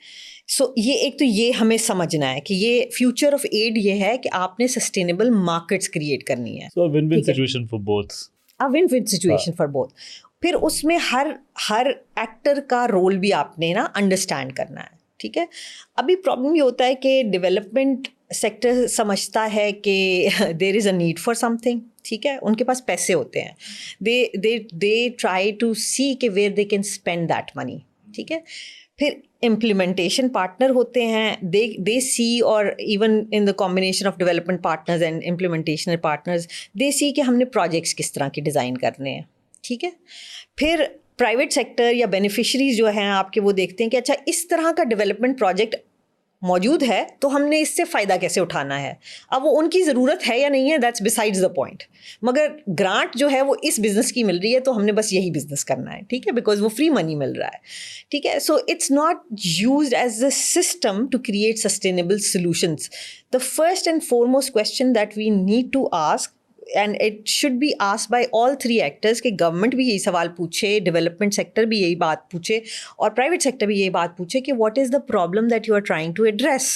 So ये हमें समझना है कि ये future of add ये है कि आपने सस्टेनेबल मार्केट्स क्रिएट करनी है. So a win-win situation for both. A win-win situation for both. फिर उसमें हर एक्टर का रोल भी आपने ना अंडरस्टैंड करना है, ठीक है. अभी प्रॉब्लम ये होता है कि डेवलपमेंट सेक्टर समझता है कि there is a need for something, ठीक है. उनके पास पैसे होते हैं, दे ट्राई टू सी कि where they can spend that money, ठीक है. फिर इम्प्लीमेंटेशन पार्टनर होते हैं, दे सी, और even in the combination of development partners and implementation partners, they see कि हमने प्रोजेक्ट्स किस तरह के डिज़ाइन करने हैं, ठीक है. फिर प्राइवेट सेक्टर या बेनिफिशरीज जो हैं आपके, वो देखते हैं कि अच्छा इस तरह का डेवलपमेंट प्रोजेक्ट मौजूद है तो हमने इससे फ़ायदा कैसे उठाना है. अब वो उनकी ज़रूरत है या नहीं है, दैट्स बिसाइड्स द पॉइंट. मगर ग्रांट जो है वो इस बिज़नेस की मिल रही है तो हमने बस यही बिज़नेस करना है, ठीक है, बिकॉज वो फ्री मनी मिल रहा है, ठीक है. So it's not used as a system to create sustainable solutions. The first and foremost question that we need to ask, and it should be asked by all three actors, कि government भी यही सवाल पूछे, development sector भी यही बात पूछे, और प्राइवेट सेक्टर भी यही बात पूछे कि what is the problem that you are trying to address,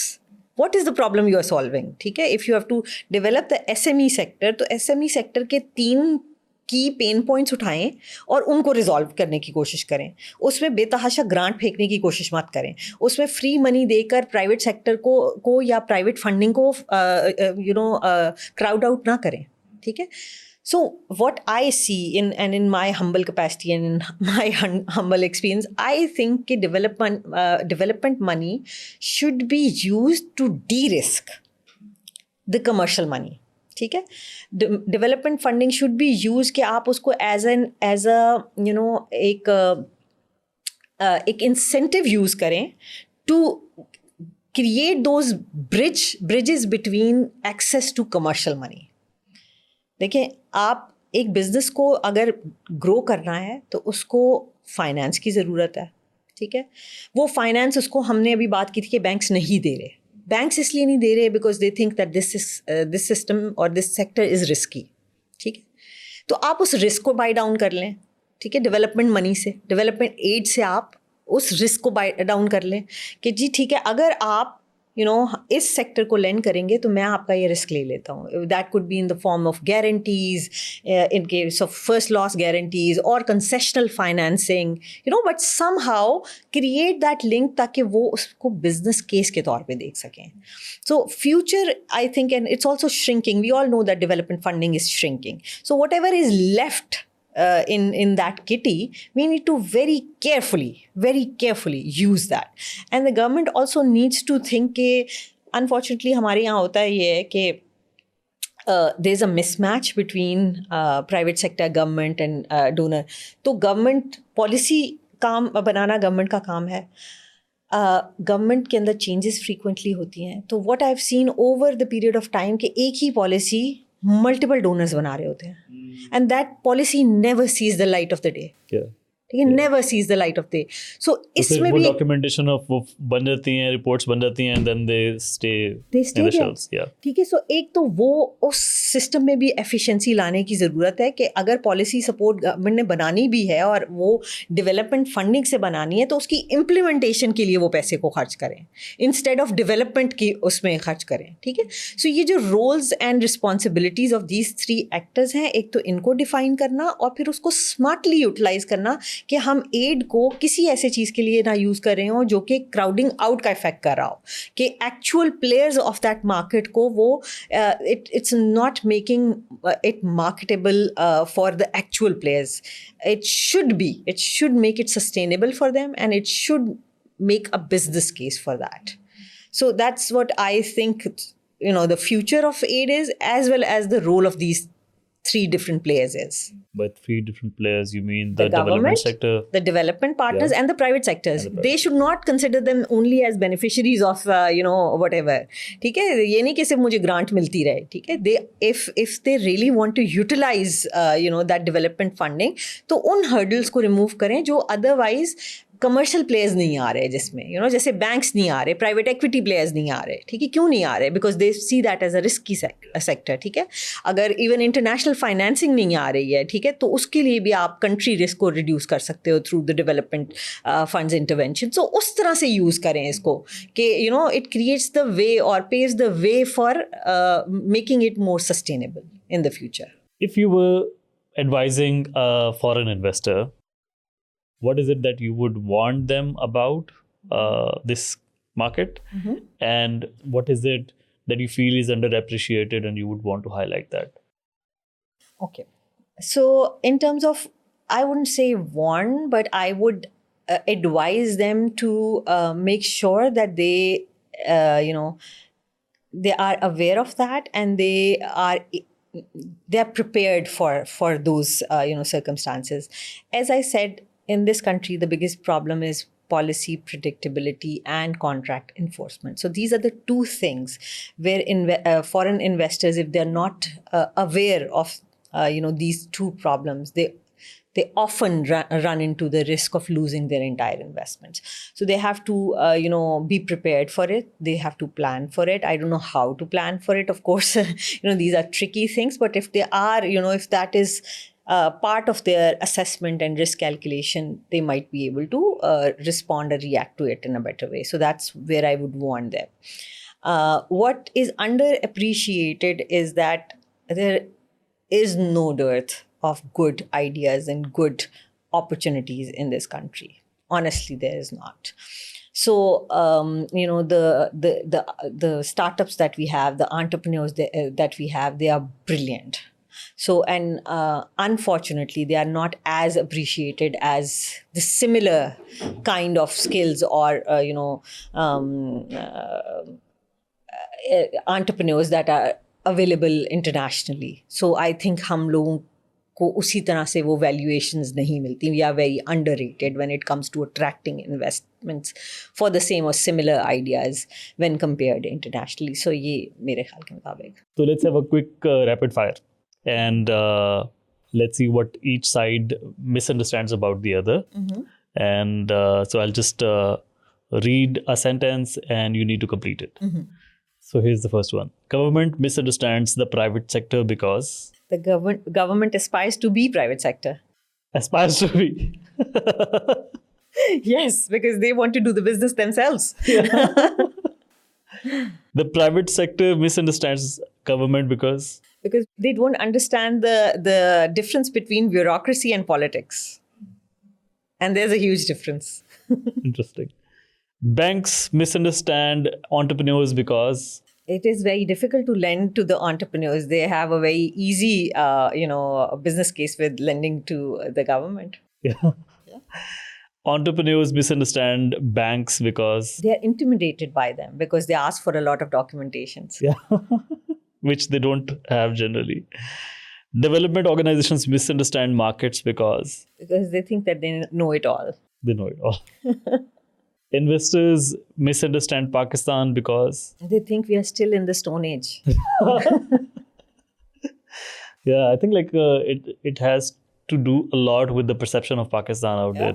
what is the problem you are solving, ठीक है. if you have to develop the SME sector, तो SME सेक्टर के 3 की पेन पॉइंट्स उठाएं और उनको रिजॉल्व करने की कोशिश करें. उसमें बेतहाशा ग्रांट फेंकने की कोशिश मत करें, उसमें फ्री मनी देकर प्राइवेट सेक्टर को या प्राइवेट फंडिंग को क्राउड आउट ना करें, ठीक है. So what I see in my humble capacity and in my humble experience, I think कि development money should be used to de-risk the commercial money, ठीक है. Development funding should be used कि आप उसको as a एक incentive use करें to create those bridges between access to commercial money. देखिए, आप एक बिज़नेस को अगर ग्रो करना है तो उसको फाइनेंस की ज़रूरत है, ठीक है. वो फाइनेंस उसको, हमने अभी बात की थी कि बैंक्स नहीं दे रहे. बैंक्स इसलिए नहीं दे रहे because they think that this system और दिस सेक्टर इज़ रिस्की, ठीक है. तो आप उस रिस्क को बाय डाउन कर लें, ठीक है. डेवलपमेंट मनी से, डेवलपमेंट एड से आप उस रिस्क को बाय डाउन कर लें कि जी ठीक है, अगर आप इस सेक्टर को लेंड करेंगे तो मैं आपका ये रिस्क ले लेता हूँ. That could be in the form of guarantees, in case of first loss guarantees और concessional financing, but somehow create that link ताकि वो उसको बिजनेस केस के तौर पे देख सकें. So future I think, and it's also shrinking, we all know that development funding is shrinking. So whatever is left in that kitty, we need to very carefully use that. And the government also needs to think कि unfortunately हमारे यहाँ होता है ये है कि there's a mismatch between private sector, government and donor. तो government policy काम बनाना government का काम है. गवर्नमेंट के अंदर चेंजेस फ्रीक्वेंटली होती हैं. तो what I have seen over the period of time कि एक ही पॉलिसी मल्टीपल डोनर्स बना रहे होते हैं, and that policy never sees the light of the day. ठीक है, never sees the light of day. So इसमें भी डॉक्यूमेंटेशन ऑफ वो बन जाती हैं, रिपोर्ट्स बन जाती हैं, and then they stay in the shelves. ठीक है. सो एक तो वो उस सिस्टम में भी एफिशिएंसी लाने की ज़रूरत है कि अगर पॉलिसी सपोर्ट गवर्नमेंट ने बनानी भी है और वो डेवलपमेंट फंडिंग से बनानी है, तो उसकी इम्प्लीमेंटेशन के लिए वो पैसे को खर्च करें इंस्टेड ऑफ डेवलपमेंट की उसमें खर्च करें. ठीक है. सो ये जो roles and responsibilities of these 3 actors हैं, एक तो इनको डिफाइन करना और फिर उसको स्मार्टली यूटिलाइज करना कि हम एड को किसी ऐसे चीज़ के लिए ना यूज़ कर रहे हो जो कि क्राउडिंग आउट का इफेक्ट कर रहा हो, कि actual players of that market को वो it's not making it marketable for the actual players. It should make it sustainable for them and it should make a business case for that. So that's what I think, the future of aid is, as well as the role of these 3 different players is. By 3 different players, you mean the development sector, the development partners, and the private sectors. They should not consider them only as beneficiaries of, whatever. ठीक है, ये नहीं कि सिर्फ मुझे grant मिलती रहे. ठीक है, if they really want to utilize, that development funding, तो उन hurdles को remove करें जो otherwise कमर्शियल प्लेयर्स नहीं आ रहे, जिसमें जैसे बैंक्स नहीं आ रहे, प्राइवेट इक्विटी प्लेयर्स नहीं आ रहे. ठीक है, क्यों नहीं आ रहे? Because they see that as a risky sector. ठीक है, अगर इवन इंटरनेशनल फाइनेंसिंग नहीं आ रही है, ठीक है, तो उसके लिए भी आप कंट्री रिस्क को रिड्यूस कर सकते हो through the development funds intervention. So उस तरह से यूज़ करें इसको कि इट क्रिएट्स द वे और paves the way for making it more sustainable in the future. If you were advising a foreign investor, what is it that you would warn them about this market? And what is it that you feel is underappreciated and you would want to highlight that? Okay. So in terms of, I wouldn't say warn, but I would advise them to make sure that they, they are aware of that and they are prepared for those, circumstances. As I said, in this country, the biggest problem is policy predictability and contract enforcement. So these are the 2 things where foreign investors, if they're not aware of these 2 problems, they often run into the risk of losing their entire investments. So they have to be prepared for it. They have to plan for it. I don't know how to plan for it, of course. These are tricky things, but if they are, if that is part of their assessment and risk calculation, they might be able to respond or react to it in a better way. So that's where I would warn them. What is underappreciated is that there is no dearth of good ideas and good opportunities in this country. Honestly, there is not. So, the startups that we have, the entrepreneurs that we have, they are brilliant. So, and unfortunately, they are not as appreciated as the similar kind of skills or, entrepreneurs that are available internationally. So, I think हम लोगों को उसी तरह से वो valuations नहीं मिलती. We are very underrated when it comes to attracting investments for the same or similar ideas when compared internationally. So, ये मेरे ख्याल के मुताबिक. So, let's have a quick rapid fire. And let's see what each side misunderstands about the other. And so I'll just read a sentence and you need to complete it. So here's the first one. Government misunderstands the private sector because... The government aspires to be private sector. Aspires to be. Yes, because they want to do the business themselves. The private sector misunderstands government because they don't understand the difference between bureaucracy and politics. And there's a huge difference. Interesting. Banks misunderstand entrepreneurs because It is very difficult to lend to the entrepreneurs. They have a very easy, business case with lending to the government. Yeah. Entrepreneurs misunderstand banks because, They are intimidated by them because they ask for a lot of documentations. yeah, which they don't have generally. Development organizations misunderstand markets because Because they think that they know it all. they know it all. Investors misunderstand Pakistan because, They think we are still in the Stone Age. yeah, I think it has to do a lot with the perception of Pakistan out there.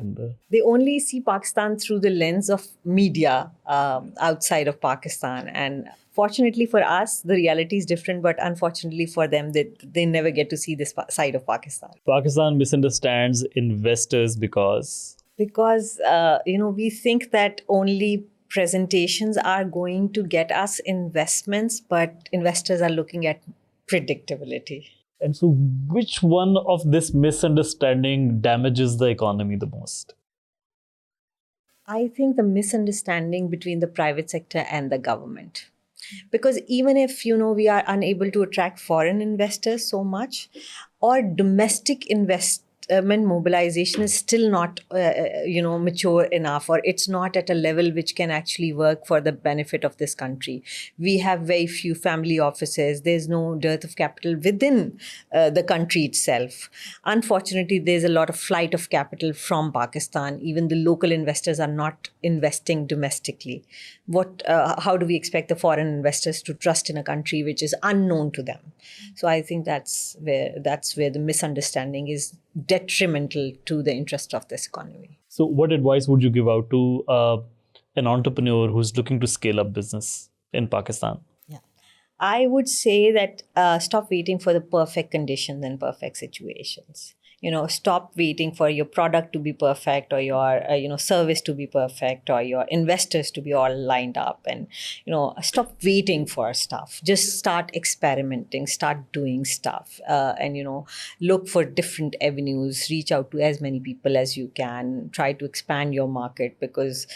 They only see Pakistan through the lens of media outside of Pakistan. And fortunately for us, the reality is different. But unfortunately for them, they never get to see this side of Pakistan. Pakistan misunderstands investors Because, we think that only presentations are going to get us investments, but investors are looking at predictability. and so which one of this misunderstanding damages the economy the most? I think the misunderstanding between the private sector and the government. Because even if we are unable to attract foreign investors so much, or domestic investment mobilization is still not mature enough, or it's not at a level which can actually work for the benefit of this country. We have very few family offices. There's no dearth of capital within the country itself. Unfortunately, there's a lot of flight of capital from Pakistan. Even the local investors are not investing domestically. How do we expect the foreign investors to trust in a country which is unknown to them? So I think that's where the misunderstanding is detrimental to the interest of this economy. So what advice would you give out to an entrepreneur who's looking to scale up business in Pakistan? I would say that stop waiting for the perfect conditions and perfect situations. Stop waiting for your product to be perfect, or your service to be perfect, or your investors to be all lined up, and stop waiting for stuff. Just start experimenting, start doing stuff, and look for different avenues. Reach out to as many people as you can. Try to expand your market, because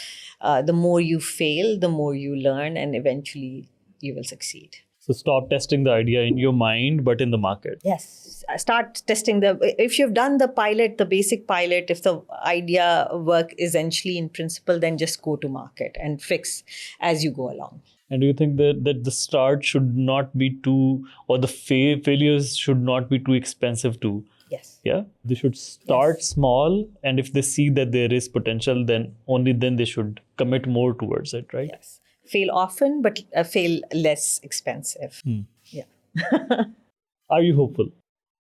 the more you fail, the more you learn, and eventually you will succeed. So stop testing the idea in your mind, but in the market. Yes. Start testing if you've done the pilot, the basic pilot, if the idea work essentially in principle, then just go to market and fix as you go along. And do you think that the start should not be too, or the failures should not be too expensive too? Yes. Yeah. They should start small, and if they see that there is potential, then only then they should commit more towards it, right? Yes. Fail often, but fail less expensive. Yeah. Are you hopeful?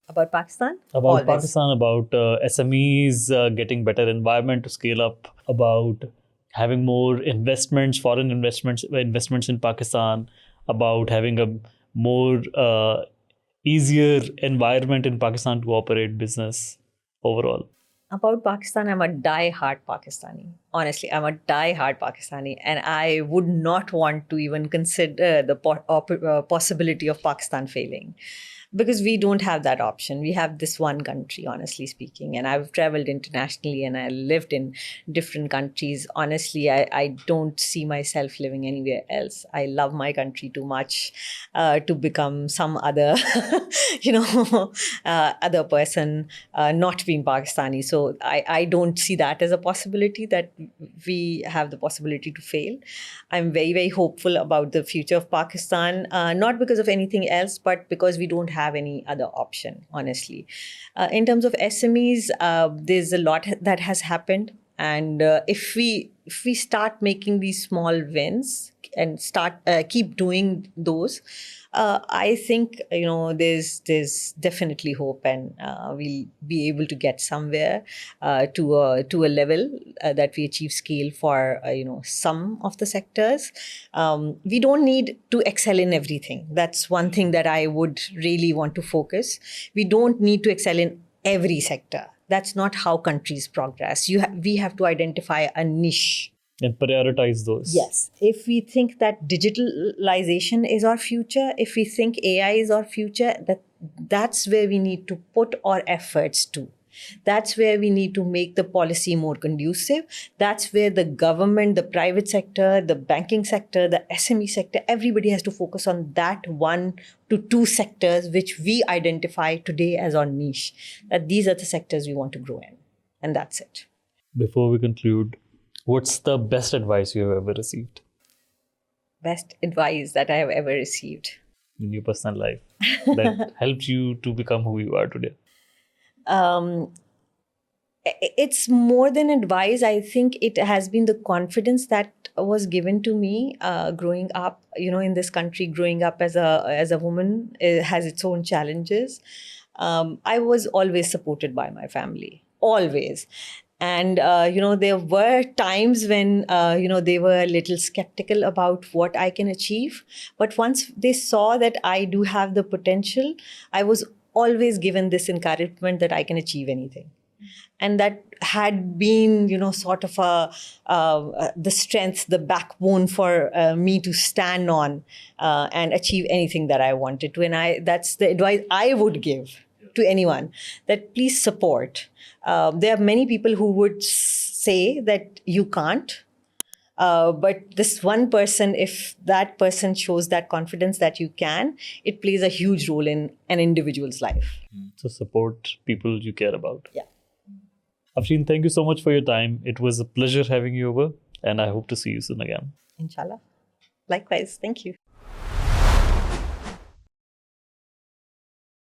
About Pakistan? About Always. Pakistan, about SMEs getting better environment to scale up, about having more investments, foreign investments in Pakistan, about having a more easier environment in Pakistan to operate business overall? About Pakistan, I'm a die-hard Pakistani. Honestly, I'm a die-hard Pakistani, and I would not want to even consider the possibility of Pakistan failing. Because we don't have that option. We have this one country, honestly speaking. And I've traveled internationally and I lived in different countries. Honestly, I don't see myself living anywhere else. I love my country too much to become some other, other person, not being Pakistani. So I don't see that as a possibility, that we have the possibility to fail. I'm very, very hopeful about the future of Pakistan, not because of anything else, but because we don't have any other option, honestly. In terms of SMEs, there's a lot that has happened. And if we start making these small wins and keep doing those, I think there's definitely hope, and we'll be able to get somewhere to a level that we achieve scale for some of the sectors. We don't need to excel in everything. That's one thing that I would really want to focus. We don't need to excel in every sector. That's not how countries progress. We have to identify a niche and prioritize those. Yes. If we think that digitalization is our future, if we think AI is our future, that's where we need to put our efforts to. That's where we need to make the policy more conducive. That's where the government, the private sector, the banking sector, the SME sector, everybody has to focus on that 1 to 2 sectors which we identify today as our niche. That these are the sectors we want to grow in. And that's it. Before we conclude, what's the best advice you have ever received Best advice that I have ever received. in your personal life that helped you to become who you are today? It's more than advice. I think it has been the confidence that was given to me growing up, in this country. Growing up as a woman, it has its own challenges. I was always supported by my family, always. And, there were times when, they were a little skeptical about what I can achieve. But once they saw that I do have the potential, I was always given this encouragement that I can achieve anything. And that had been, sort of the strength, the backbone for me to stand on and achieve anything that I wanted to. And that's the advice I would give to anyone, that please support. There are many people who would say that you can't. But this one person, if that person shows that confidence that you can, it plays a huge role in an individual's life. So support people you care about. Yeah. Afshin, thank you so much for your time. It was a pleasure having you over, and I hope to see you soon again. Inshallah. Likewise. Thank you.